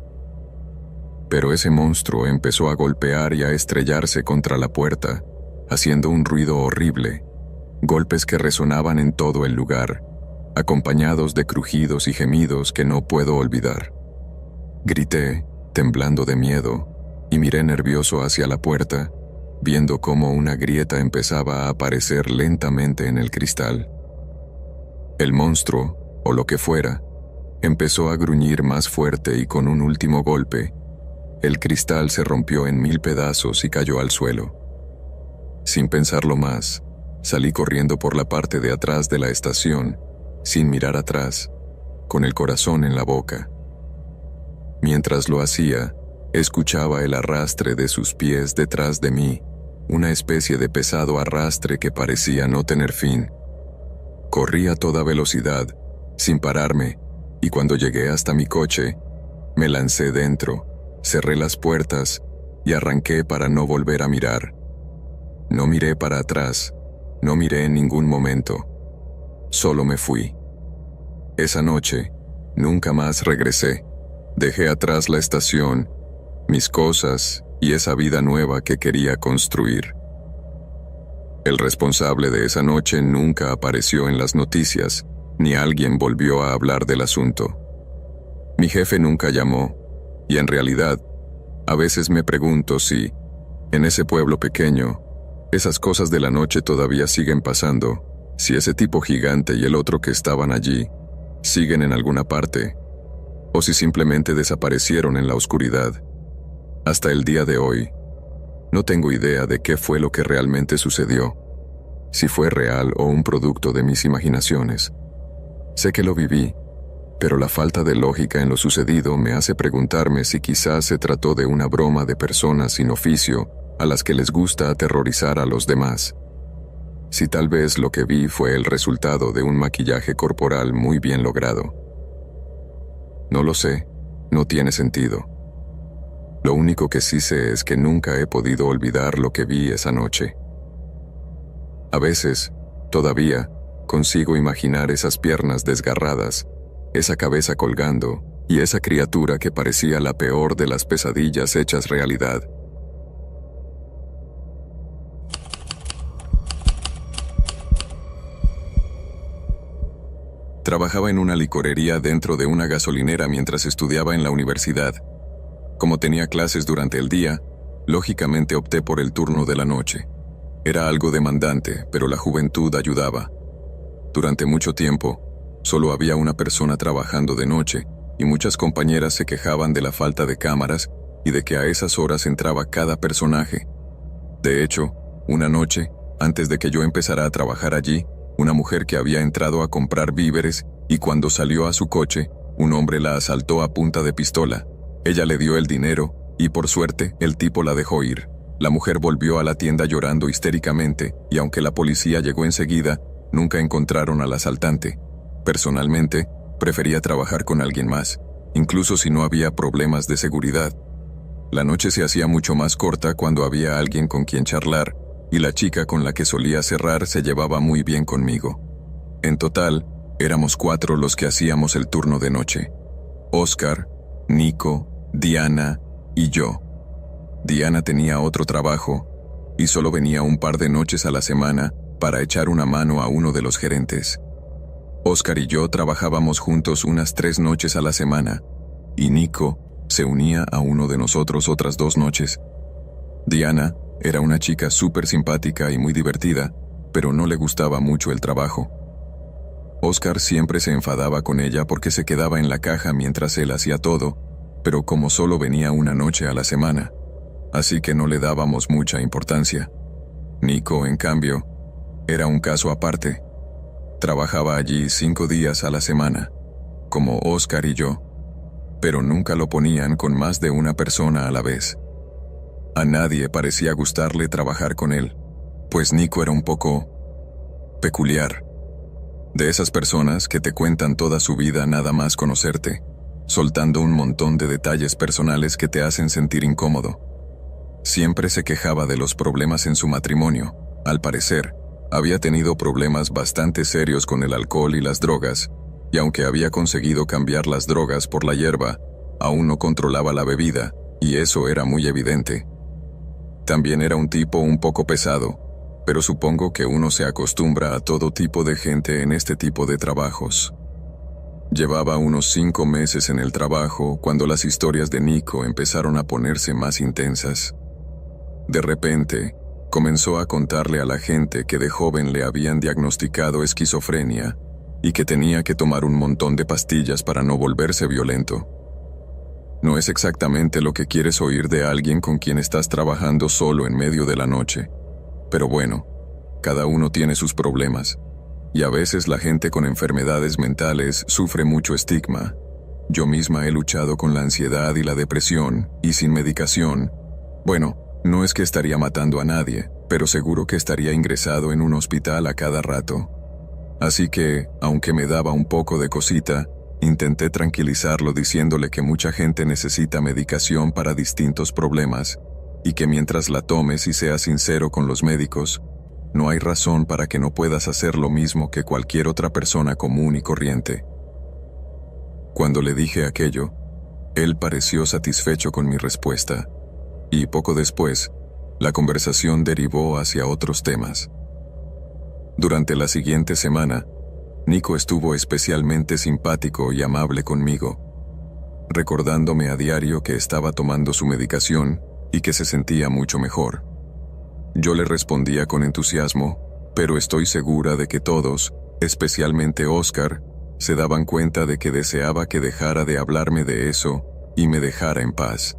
Pero ese monstruo empezó a golpear y a estrellarse contra la puerta, haciendo un ruido horrible, golpes que resonaban en todo el lugar, acompañados de crujidos y gemidos que no puedo olvidar. Grité, temblando de miedo, y miré nervioso hacia la puerta, viendo cómo una grieta empezaba a aparecer lentamente en el cristal. El monstruo, o lo que fuera, empezó a gruñir más fuerte y con un último golpe, el cristal se rompió en 1000 pedazos y cayó al suelo. Sin pensarlo más, salí corriendo por la parte de atrás de la estación, sin mirar atrás, con el corazón en la boca. Mientras lo hacía, escuchaba el arrastre de sus pies detrás de mí, una especie de pesado arrastre que parecía no tener fin. Corrí a toda velocidad, sin pararme, y cuando llegué hasta mi coche, me lancé dentro, cerré las puertas y arranqué para no volver a mirar. No miré para atrás, no miré en ningún momento. Solo me fui. Esa noche, nunca más regresé. Dejé atrás la estación, mis cosas y esa vida nueva que quería construir. El responsable de esa noche nunca apareció en las noticias, ni alguien volvió a hablar del asunto. Mi jefe nunca llamó, y en realidad, a veces me pregunto si, en ese pueblo pequeño, esas cosas de la noche todavía siguen pasando, Si ese tipo gigante y el otro que estaban allí siguen en alguna parte, o si simplemente desaparecieron en la oscuridad. Hasta el día de hoy, no tengo idea de qué fue lo que realmente sucedió, si fue real o un producto de mis imaginaciones. Sé que lo viví, pero la falta de lógica en lo sucedido me hace preguntarme si quizás se trató de una broma de personas sin oficio a las que les gusta aterrorizar a los demás. Si tal vez lo que vi fue el resultado de un maquillaje corporal muy bien logrado. No lo sé, no tiene sentido. Lo único que sí sé es que nunca he podido olvidar lo que vi esa noche. A veces, todavía, consigo imaginar esas piernas desgarradas, esa cabeza colgando y esa criatura que parecía la peor de las pesadillas hechas realidad. Trabajaba en una licorería dentro de una gasolinera mientras estudiaba en la universidad. Como tenía clases durante el día, lógicamente opté por el turno de la noche. Era algo demandante, pero la juventud ayudaba. Durante mucho tiempo, solo había una persona trabajando de noche y muchas compañeras se quejaban de la falta de cámaras y de que a esas horas entraba cada personaje. De hecho, una noche, antes de que yo empezara a trabajar allí, una mujer que había entrado a comprar víveres y cuando salió a su coche, un hombre la asaltó a punta de pistola. Ella le dio el dinero y por suerte el tipo la dejó ir. La mujer volvió a la tienda llorando histéricamente y aunque la policía llegó enseguida, nunca encontraron al asaltante. Personalmente, prefería trabajar con alguien más, incluso si no había problemas de seguridad. La noche se hacía mucho más corta cuando había alguien con quien charlar y la chica con la que solía cerrar se llevaba muy bien conmigo. En total, éramos 4 los que hacíamos el turno de noche. Oscar, Nico, Diana y yo. Diana tenía otro trabajo y solo venía un par de noches a la semana para echar una mano a uno de los gerentes. Oscar y yo trabajábamos juntos unas 3 noches a la semana y Nico se unía a uno de nosotros otras 2 noches. Diana era una chica súper simpática y muy divertida, pero no le gustaba mucho el trabajo. Oscar siempre se enfadaba con ella porque se quedaba en la caja mientras él hacía todo, pero como solo venía una noche a la semana, así que no le dábamos mucha importancia. Nico, en cambio, era un caso aparte. Trabajaba allí 5 días a la semana, como Oscar y yo, pero nunca lo ponían con más de una persona a la vez. A nadie parecía gustarle trabajar con él, pues Nico era un poco peculiar. De esas personas que te cuentan toda su vida nada más conocerte, soltando un montón de detalles personales que te hacen sentir incómodo. Siempre se quejaba de los problemas en su matrimonio. Al parecer, había tenido problemas bastante serios con el alcohol y las drogas, y aunque había conseguido cambiar las drogas por la hierba, aún no controlaba la bebida, y eso era muy evidente. También era un tipo un poco pesado, pero supongo que uno se acostumbra a todo tipo de gente en este tipo de trabajos. Llevaba unos 5 meses en el trabajo cuando las historias de Nico empezaron a ponerse más intensas. De repente, comenzó a contarle a la gente que de joven le habían diagnosticado esquizofrenia y que tenía que tomar un montón de pastillas para no volverse violento. No es exactamente lo que quieres oír de alguien con quien estás trabajando solo en medio de la noche. Pero bueno, cada uno tiene sus problemas, y a veces la gente con enfermedades mentales sufre mucho estigma. Yo misma he luchado con la ansiedad y la depresión, y sin medicación. Bueno, no es que estaría matando a nadie, pero seguro que estaría ingresado en un hospital a cada rato. Así que, aunque me daba un poco de cosita, intenté tranquilizarlo diciéndole que mucha gente necesita medicación para distintos problemas, y que mientras la tomes y seas sincero con los médicos, no hay razón para que no puedas hacer lo mismo que cualquier otra persona común y corriente. Cuando le dije aquello, él pareció satisfecho con mi respuesta, y poco después, la conversación derivó hacia otros temas. Durante la siguiente semana, Nico estuvo especialmente simpático y amable conmigo, recordándome a diario que estaba tomando su medicación y que se sentía mucho mejor. Yo le respondía con entusiasmo, Pero estoy segura de que todos, especialmente Oscar, se daban cuenta de que deseaba que dejara de hablarme de eso y me dejara en paz.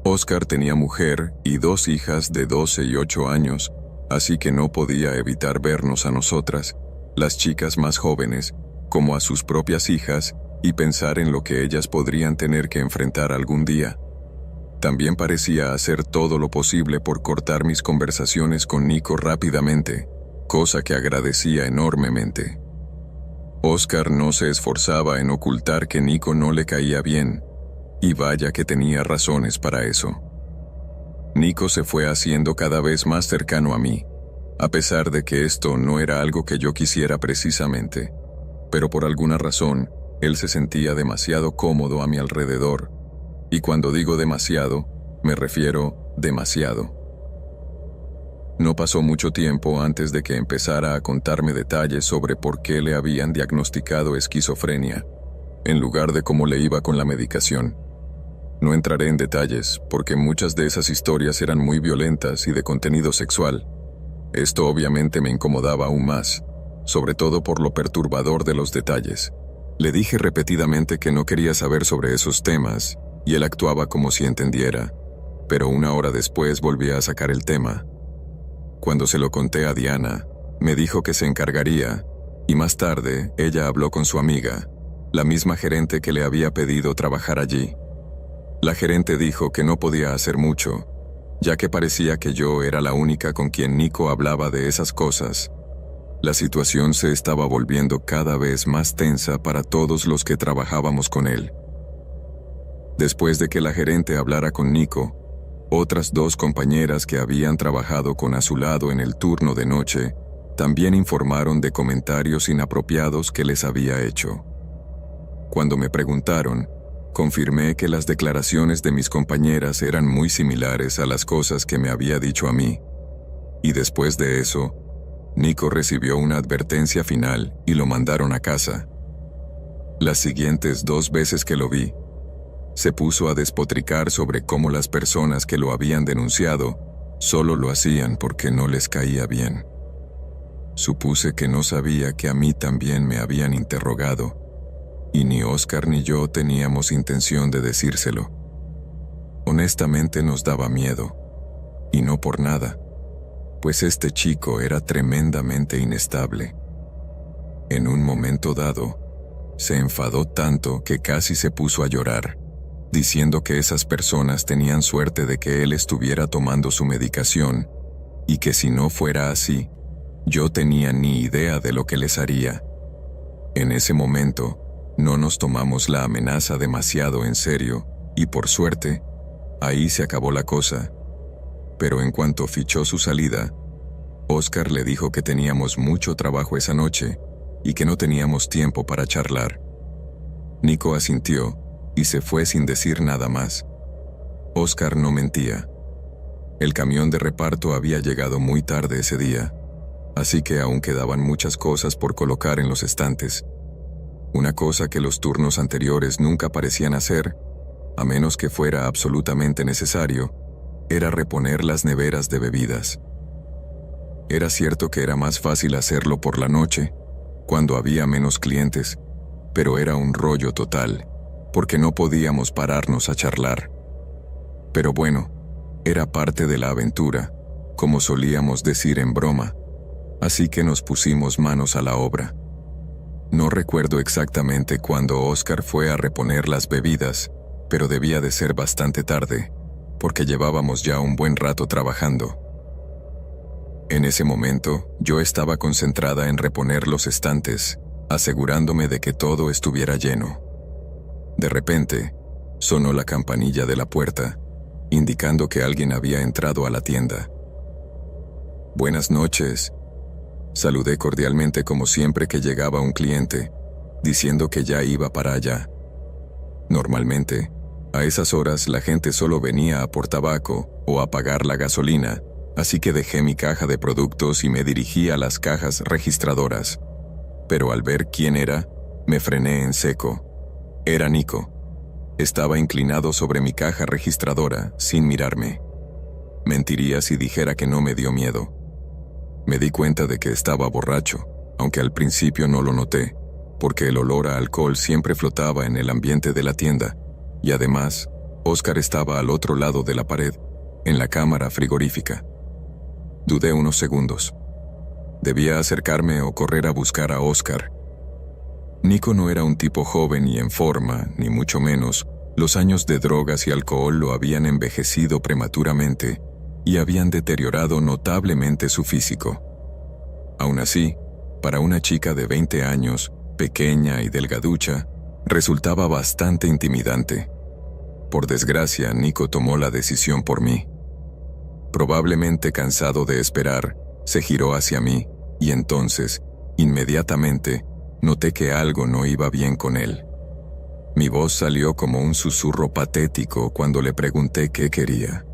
Oscar tenía mujer y 2 hijas de 12 y 8 años, así que no podía evitar vernos a nosotras, las chicas más jóvenes, como a sus propias hijas, y pensar en lo que ellas podrían tener que enfrentar algún día. También parecía hacer todo lo posible por cortar mis conversaciones con Nico rápidamente, cosa que agradecía enormemente. Oscar no se esforzaba en ocultar que Nico no le caía bien, y vaya que tenía razones para eso. Nico se fue haciendo cada vez más cercano a mí, a pesar de que esto no era algo que yo quisiera precisamente, pero por alguna razón, él se sentía demasiado cómodo a mi alrededor, y cuando digo demasiado, me refiero demasiado. No pasó mucho tiempo antes de que empezara a contarme detalles sobre por qué le habían diagnosticado esquizofrenia, en lugar de cómo le iba con la medicación. No entraré en detalles, porque muchas de esas historias eran muy violentas y de contenido sexual. Esto obviamente me incomodaba aún más, sobre todo por lo perturbador de los detalles. Le dije repetidamente que no quería saber sobre esos temas, y él actuaba como si entendiera, pero 1 hora después volví a sacar el tema. Cuando se lo conté a Diana, me dijo que se encargaría, y más tarde ella habló con su amiga, la misma gerente que le había pedido trabajar allí. La gerente dijo que no podía hacer mucho, ya que parecía que yo era la única con quien Nico hablaba de esas cosas. La situación se estaba volviendo cada vez más tensa para todos los que trabajábamos con él. Después de que la gerente hablara con Nico, otras 2 compañeras que habían trabajado a su lado en el turno de noche también informaron de comentarios inapropiados que les había hecho. Cuando me preguntaron, confirmé que las declaraciones de mis compañeras eran muy similares a las cosas que me había dicho a mí. Y después de eso, Nico recibió una advertencia final y lo mandaron a casa. Las siguientes 2 veces que lo vi, se puso a despotricar sobre cómo las personas que lo habían denunciado solo lo hacían porque no les caía bien. Supuse que no sabía que a mí también me habían interrogado, y ni Oscar ni yo teníamos intención de decírselo. Honestamente nos daba miedo, y no por nada, pues este chico era tremendamente inestable. En un momento dado, se enfadó tanto que casi se puso a llorar, diciendo que esas personas tenían suerte de que él estuviera tomando su medicación, y que si no fuera así, yo tenía ni idea de lo que les haría. En ese momento, no nos tomamos la amenaza demasiado en serio, y por suerte, ahí se acabó la cosa. Pero en cuanto fichó su salida, Oscar le dijo que teníamos mucho trabajo esa noche, y que no teníamos tiempo para charlar. Nico asintió, y se fue sin decir nada más. Oscar no mentía. El camión de reparto había llegado muy tarde ese día, así que aún quedaban muchas cosas por colocar en los estantes. Una cosa que los turnos anteriores nunca parecían hacer, a menos que fuera absolutamente necesario, era reponer las neveras de bebidas. Era cierto que era más fácil hacerlo por la noche, cuando había menos clientes, pero era un rollo total, porque no podíamos pararnos a charlar. Pero bueno, era parte de la aventura, como solíamos decir en broma, así que nos pusimos manos a la obra. No recuerdo exactamente cuándo Oscar fue a reponer las bebidas, pero debía de ser bastante tarde, porque llevábamos ya un buen rato trabajando. En ese momento, yo estaba concentrada en reponer los estantes, asegurándome de que todo estuviera lleno. De repente, sonó la campanilla de la puerta, indicando que alguien había entrado a la tienda. «Buenas noches», saludé cordialmente como siempre que llegaba un cliente, diciendo que ya iba para allá. Normalmente, a esas horas la gente solo venía a por tabaco o a pagar la gasolina, así que dejé mi caja de productos y me dirigí a las cajas registradoras. Pero al ver quién era, me frené en seco. Era Nico. Estaba inclinado sobre mi caja registradora, sin mirarme. Mentiría si dijera que no me dio miedo. Me di cuenta de que estaba borracho, aunque al principio no lo noté, porque el olor a alcohol siempre flotaba en el ambiente de la tienda, y además, Oscar estaba al otro lado de la pared, en la cámara frigorífica. Dudé unos segundos. Debía acercarme o correr a buscar a Oscar. Nico no era un tipo joven y en forma, ni mucho menos. Los años de drogas y alcohol lo habían envejecido prematuramente y habían deteriorado notablemente su físico. Aún así, para una chica de 20 años, pequeña y delgaducha, resultaba bastante intimidante. Por desgracia, Nico tomó la decisión por mí. Probablemente cansado de esperar, se giró hacia mí, y entonces, inmediatamente, noté que algo no iba bien con él. Mi voz salió como un susurro patético cuando le pregunté qué quería.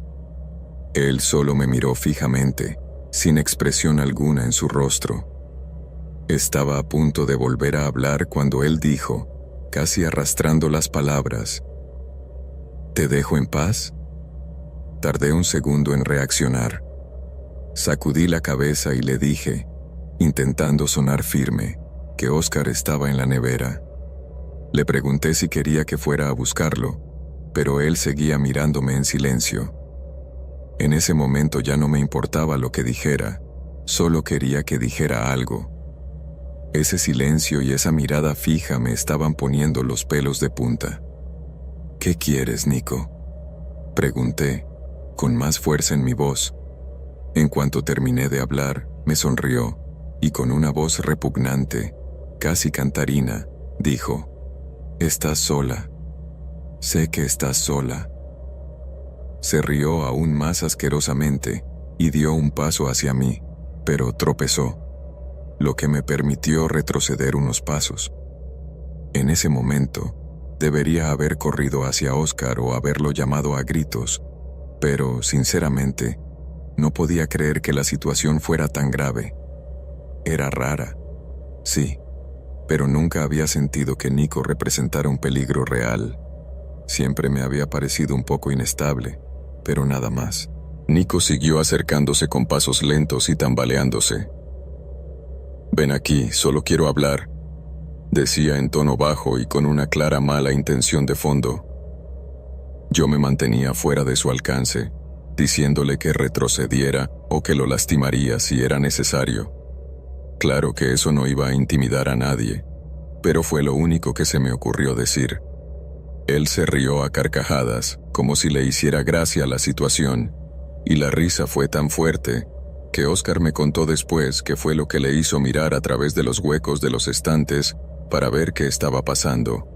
Él solo me miró fijamente, sin expresión alguna en su rostro. Estaba a punto de volver a hablar cuando él dijo, casi arrastrando las palabras, ¿te dejo en paz? Tardé un segundo en reaccionar. Sacudí la cabeza y le dije, intentando sonar firme, que Oscar estaba en la nevera. Le pregunté si quería que fuera a buscarlo, pero él seguía mirándome en silencio. En ese momento ya no me importaba lo que dijera, solo quería que dijera algo. Ese silencio y esa mirada fija me estaban poniendo los pelos de punta. ¿Qué quieres, Nico?, pregunté, con más fuerza en mi voz. En cuanto terminé de hablar, me sonrió, y con una voz repugnante, casi cantarina, dijo, «Estás sola. Sé que estás sola». Se rió aún más asquerosamente y dio un paso hacia mí, pero tropezó, lo que me permitió retroceder unos pasos. En ese momento, debería haber corrido hacia Oscar o haberlo llamado a gritos, pero, sinceramente, no podía creer que la situación fuera tan grave. Era rara, sí, pero nunca había sentido que Nico representara un peligro real. Siempre me había parecido un poco inestable, pero nada más. Nico siguió acercándose con pasos lentos y tambaleándose. «Ven aquí, solo quiero hablar», decía en tono bajo y con una clara mala intención de fondo. Yo me mantenía fuera de su alcance, diciéndole que retrocediera o que lo lastimaría si era necesario. Claro que eso no iba a intimidar a nadie, pero fue lo único que se me ocurrió decir. Él se rió a carcajadas, como si le hiciera gracia la situación, y la risa fue tan fuerte que Oscar me contó después que fue lo que le hizo mirar a través de los huecos de los estantes para ver qué estaba pasando.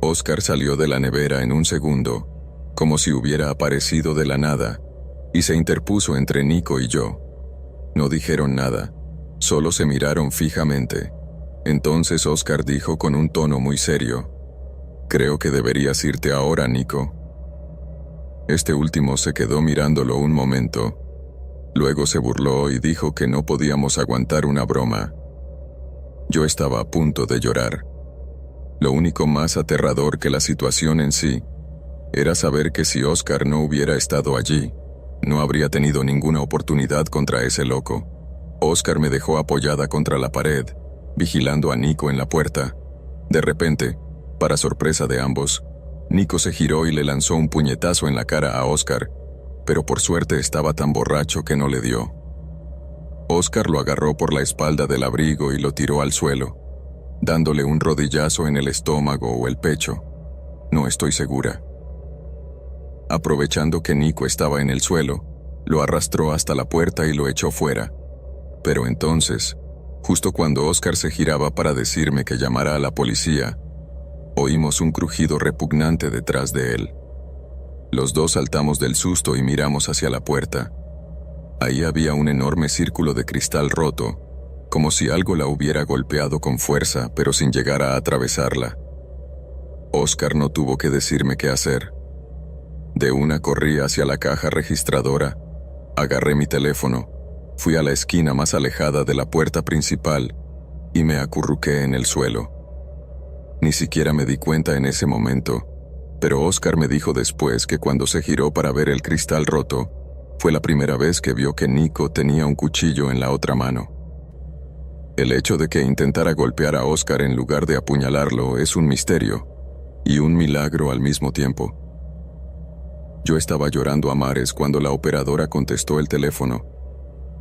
Oscar salió de la nevera en un segundo, como si hubiera aparecido de la nada, y se interpuso entre Nico y yo. No dijeron nada, solo se miraron fijamente. Entonces Oscar dijo con un tono muy serio, «Creo que deberías irte ahora, Nico». Este último se quedó mirándolo un momento. Luego se burló y dijo que no podíamos aguantar una broma. Yo estaba a punto de llorar. Lo único más aterrador que la situación en sí era saber que si Oscar no hubiera estado allí, no habría tenido ninguna oportunidad contra ese loco. Oscar me dejó apoyada contra la pared, vigilando a Nico en la puerta. De repente, para sorpresa de ambos, Nico se giró y le lanzó un puñetazo en la cara a Oscar, pero por suerte estaba tan borracho que no le dio. Oscar lo agarró por la espalda del abrigo y lo tiró al suelo, dándole un rodillazo en el estómago o el pecho. No estoy segura. Aprovechando que Nico estaba en el suelo, lo arrastró hasta la puerta y lo echó fuera. Pero entonces, justo cuando Oscar se giraba para decirme que llamara a la policía, oímos un crujido repugnante detrás de él. Los dos saltamos del susto y miramos hacia la puerta. Ahí había un enorme círculo de cristal roto, como si algo la hubiera golpeado con fuerza, pero sin llegar a atravesarla. Oscar no tuvo que decirme qué hacer. De una corrí hacia la caja registradora, agarré mi teléfono, fui a la esquina más alejada de la puerta principal y me acurruqué en el suelo. Ni siquiera me di cuenta en ese momento, pero Oscar me dijo después que cuando se giró para ver el cristal roto, Fue la primera vez que vio que Nico tenía un cuchillo en la otra mano. El hecho de que intentara golpear a Oscar en lugar de apuñalarlo es un misterio y un milagro al mismo tiempo. Yo estaba llorando a mares cuando la operadora contestó el teléfono,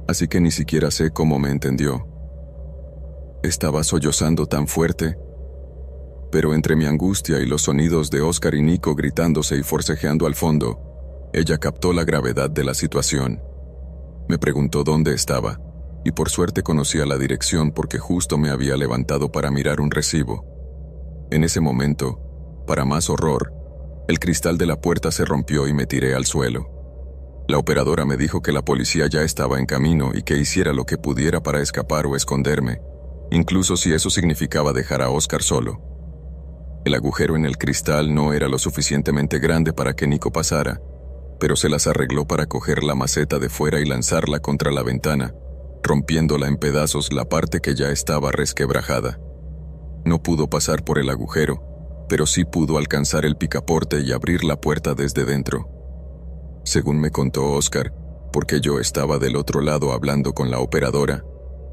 así que ni siquiera sé cómo me entendió. Estaba sollozando tan fuerte, pero entre mi angustia y los sonidos de Oscar y Nico gritándose y forcejeando al fondo, ella captó la gravedad de la situación. Me preguntó dónde estaba, y por suerte conocía la dirección porque justo me había levantado para mirar un recibo. En ese momento, para más horror, el cristal de la puerta se rompió y me tiré al suelo. La operadora me dijo que la policía ya estaba en camino y que hiciera lo que pudiera para escapar o esconderme, incluso si eso significaba dejar a Oscar solo. El agujero en el cristal no era lo suficientemente grande para que Nico pasara, pero se las arregló para coger la maceta de fuera y lanzarla contra la ventana, rompiéndola en pedazos la parte que ya estaba resquebrajada. No pudo pasar por el agujero, pero sí pudo alcanzar el picaporte y abrir la puerta desde dentro. Según me contó Oscar, porque yo estaba del otro lado hablando con la operadora,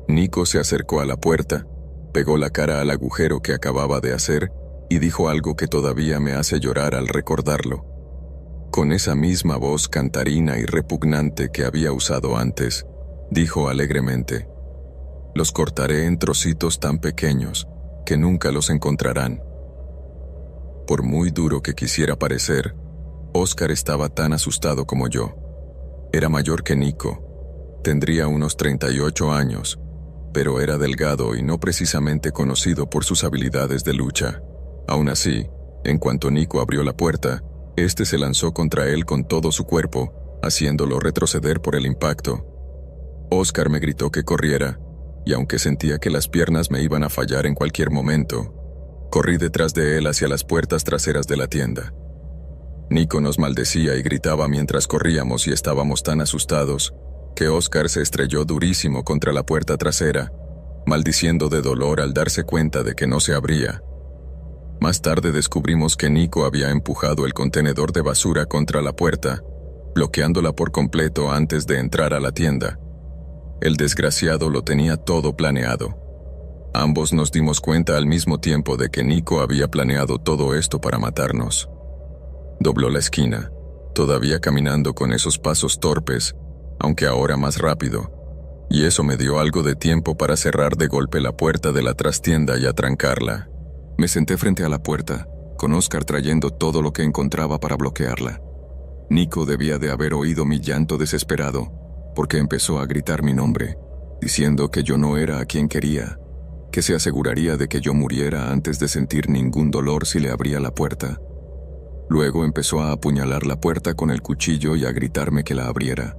Nico se acercó a la puerta, pegó la cara al agujero que acababa de hacer y dijo algo que todavía me hace llorar al recordarlo. Con esa misma voz cantarina y repugnante que había usado antes, dijo alegremente: «Los cortaré en trocitos tan pequeños que nunca los encontrarán». Por muy duro que quisiera parecer, Oscar estaba tan asustado como yo. Era mayor que Nico. Tendría unos 38 años, pero era delgado y no precisamente conocido por sus habilidades de lucha. Aún así, en cuanto Nico abrió la puerta, este se lanzó contra él con todo su cuerpo, haciéndolo retroceder por el impacto. Oscar me gritó que corriera, y aunque sentía que las piernas me iban a fallar en cualquier momento, corrí detrás de él hacia las puertas traseras de la tienda. Nico nos maldecía y gritaba mientras corríamos y estábamos tan asustados que Oscar se estrelló durísimo contra la puerta trasera, maldiciendo de dolor al darse cuenta de que no se abría. Más tarde descubrimos que Nico había empujado el contenedor de basura contra la puerta, bloqueándola por completo antes de entrar a la tienda. El desgraciado lo tenía todo planeado. Ambos nos dimos cuenta al mismo tiempo de que Nico había planeado todo esto para matarnos. Dobló la esquina, todavía caminando con esos pasos torpes, aunque ahora más rápido, y eso me dio algo de tiempo para cerrar de golpe la puerta de la trastienda y atrancarla. Me senté frente a la puerta, con Oscar trayendo todo lo que encontraba para bloquearla. Nico debía de haber oído mi llanto desesperado, porque empezó a gritar mi nombre, diciendo que yo no era a quien quería, que se aseguraría de que yo muriera antes de sentir ningún dolor si le abría la puerta. Luego empezó a apuñalar la puerta con el cuchillo y a gritarme que la abriera.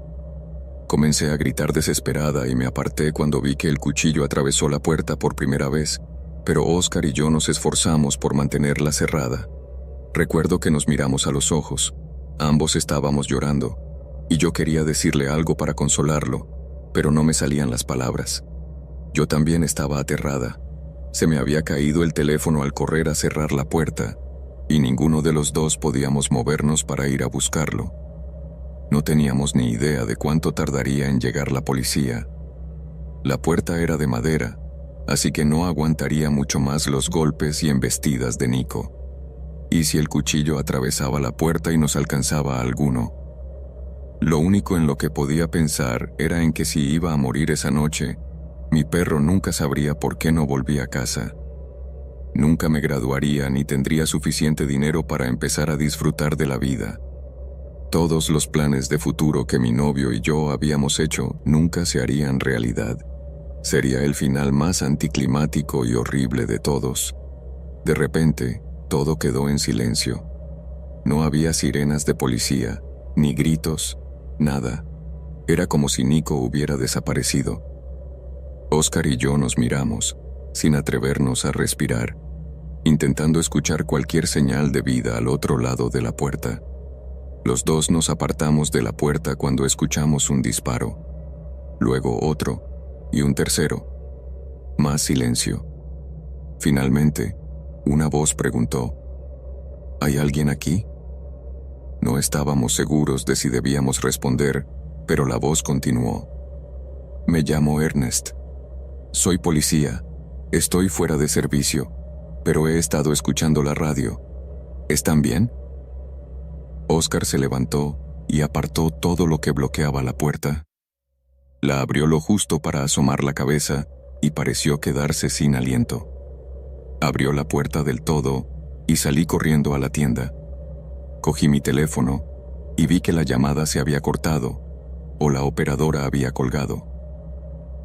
Comencé a gritar desesperada y me aparté cuando vi que el cuchillo atravesó la puerta por primera vez, pero Oscar y yo nos esforzamos por mantenerla cerrada. Recuerdo que nos miramos a los ojos, ambos estábamos llorando, y yo quería decirle algo para consolarlo, pero no me salían las palabras. Yo también estaba aterrada. Se me había caído el teléfono al correr a cerrar la puerta, y ninguno de los dos podíamos movernos para ir a buscarlo. No teníamos ni idea de cuánto tardaría en llegar la policía. La puerta era de madera, así que no aguantaría mucho más los golpes y embestidas de Nico. ¿Y si el cuchillo atravesaba la puerta y nos alcanzaba a alguno? Lo único en lo que podía pensar era en que si iba a morir esa noche, mi perro nunca sabría por qué no volví a casa. Nunca me graduaría ni tendría suficiente dinero para empezar a disfrutar de la vida. Todos los planes de futuro que mi novio y yo habíamos hecho nunca se harían realidad. Sería el final más anticlimático y horrible de todos. De repente, todo quedó en silencio. No había sirenas de policía, ni gritos, nada. Era como si Nico hubiera desaparecido. Oscar y yo nos miramos, sin atrevernos a respirar, intentando escuchar cualquier señal de vida al otro lado de la puerta. Los dos nos apartamos de la puerta cuando escuchamos un disparo, luego otro y un tercero. Más silencio. Finalmente, una voz preguntó: ¿Hay alguien aquí? No estábamos seguros de si debíamos responder, pero la voz continuó. Me llamo Ernest. Soy policía. Estoy fuera de servicio, pero he estado escuchando la radio. ¿Están bien? Oscar se levantó y apartó todo lo que bloqueaba la puerta. La abrió lo justo para asomar la cabeza y pareció quedarse sin aliento. Abrió la puerta del todo y salí corriendo a la tienda. Cogí mi teléfono y vi que la llamada se había cortado o la operadora había colgado.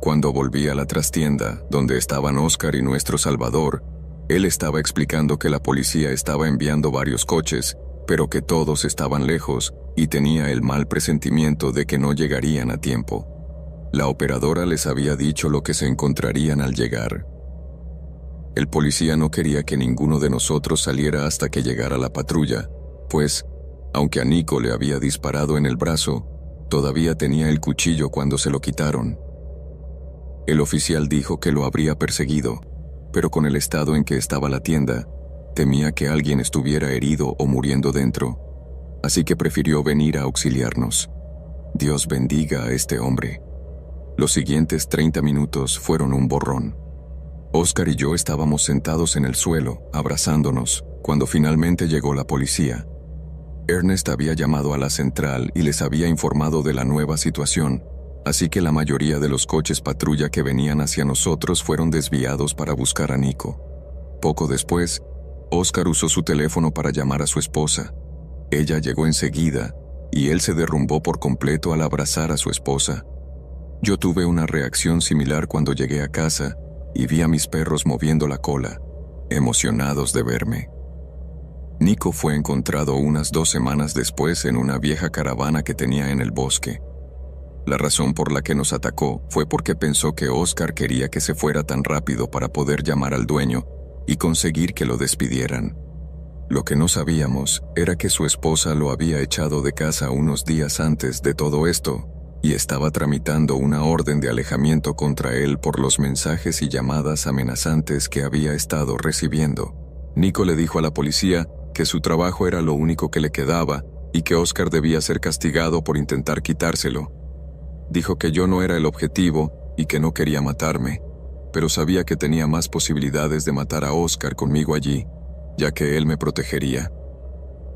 Cuando volví a la trastienda, donde estaban Oscar y nuestro Salvador, él estaba explicando que la policía estaba enviando varios coches, pero que todos estaban lejos y tenía el mal presentimiento de que no llegarían a tiempo. La operadora les había dicho lo que se encontrarían al llegar. El policía no quería que ninguno de nosotros saliera hasta que llegara la patrulla, pues, aunque a Nico le había disparado en el brazo, todavía tenía el cuchillo cuando se lo quitaron. El oficial dijo que lo habría perseguido, pero con el estado en que estaba la tienda, temía que alguien estuviera herido o muriendo dentro, así que prefirió venir a auxiliarnos. Dios bendiga a este hombre. Los siguientes 30 minutos fueron un borrón. Oscar y yo estábamos sentados en el suelo, abrazándonos, cuando finalmente llegó la policía. Ernest había llamado a la central y les había informado de la nueva situación, así que la mayoría de los coches patrulla que venían hacia nosotros fueron desviados para buscar a Nico. Poco después, Oscar usó su teléfono para llamar a su esposa. Ella llegó enseguida, y él se derrumbó por completo al abrazar a su esposa. Yo tuve una reacción similar cuando llegué a casa y vi a mis perros moviendo la cola, emocionados de verme. Nico fue encontrado unas 2 semanas después en una vieja caravana que tenía en el bosque. La razón por la que nos atacó fue porque pensó que Oscar quería que se fuera tan rápido para poder llamar al dueño y conseguir que lo despidieran. Lo que no sabíamos era que su esposa lo había echado de casa unos días antes de todo esto y estaba tramitando una orden de alejamiento contra él por los mensajes y llamadas amenazantes que había estado recibiendo. Nico le dijo a la policía que su trabajo era lo único que le quedaba y que Oscar debía ser castigado por intentar quitárselo. Dijo que yo no era el objetivo y que no quería matarme, pero sabía que tenía más posibilidades de matar a Oscar conmigo allí, ya que él me protegería.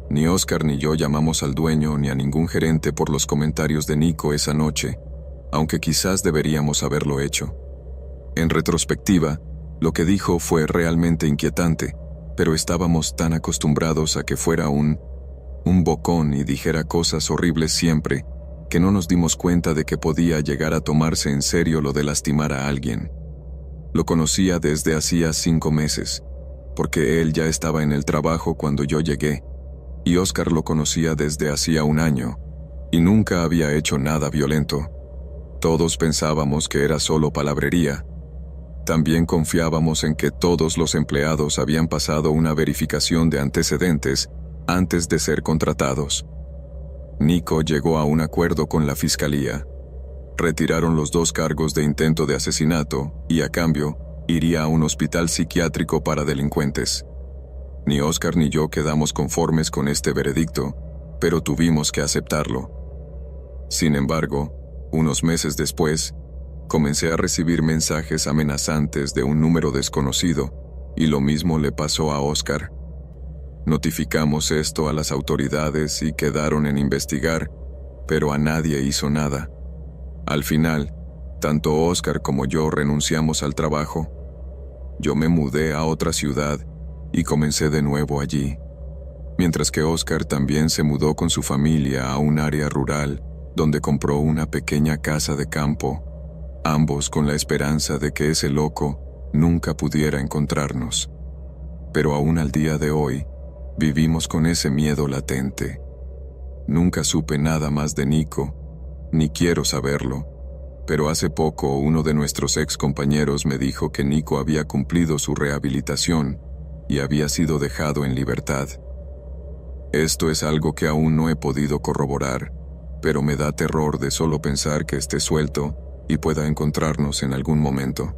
Ni Oscar ni yo llamamos al dueño ni a ningún gerente por los comentarios de Nico esa noche, aunque quizás deberíamos haberlo hecho. En retrospectiva, lo que dijo fue realmente inquietante, pero estábamos tan acostumbrados a que fuera un bocón y dijera cosas horribles siempre, que no nos dimos cuenta de que podía llegar a tomarse en serio lo de lastimar a alguien. Lo conocía desde hacía 5 meses, porque él ya estaba en el trabajo cuando yo llegué, y Oscar lo conocía desde hacía 1 año, y nunca había hecho nada violento. Todos pensábamos que era solo palabrería. También confiábamos en que todos los empleados habían pasado una verificación de antecedentes antes de ser contratados. Nico llegó a un acuerdo con la fiscalía. Retiraron los 2 cargos de intento de asesinato y, a cambio, iría a un hospital psiquiátrico para delincuentes. Ni Oscar ni yo quedamos conformes con este veredicto, pero tuvimos que aceptarlo. Sin embargo, unos meses después, comencé a recibir mensajes amenazantes de un número desconocido, y lo mismo le pasó a Oscar. Notificamos esto a las autoridades y quedaron en investigar, pero a nadie hizo nada. Al final, tanto Oscar como yo renunciamos al trabajo. Yo me mudé a otra ciudad y comencé de nuevo allí, mientras que Oscar también se mudó con su familia a un área rural donde compró una pequeña casa de campo, ambos con la esperanza de que ese loco nunca pudiera encontrarnos. Pero aún al día de hoy, vivimos con ese miedo latente. Nunca supe nada más de Nico, ni quiero saberlo, pero hace poco uno de nuestros ex compañeros me dijo que Nico había cumplido su rehabilitación y había sido dejado en libertad. Esto es algo que aún no he podido corroborar, pero me da terror de solo pensar que esté suelto y pueda encontrarnos en algún momento.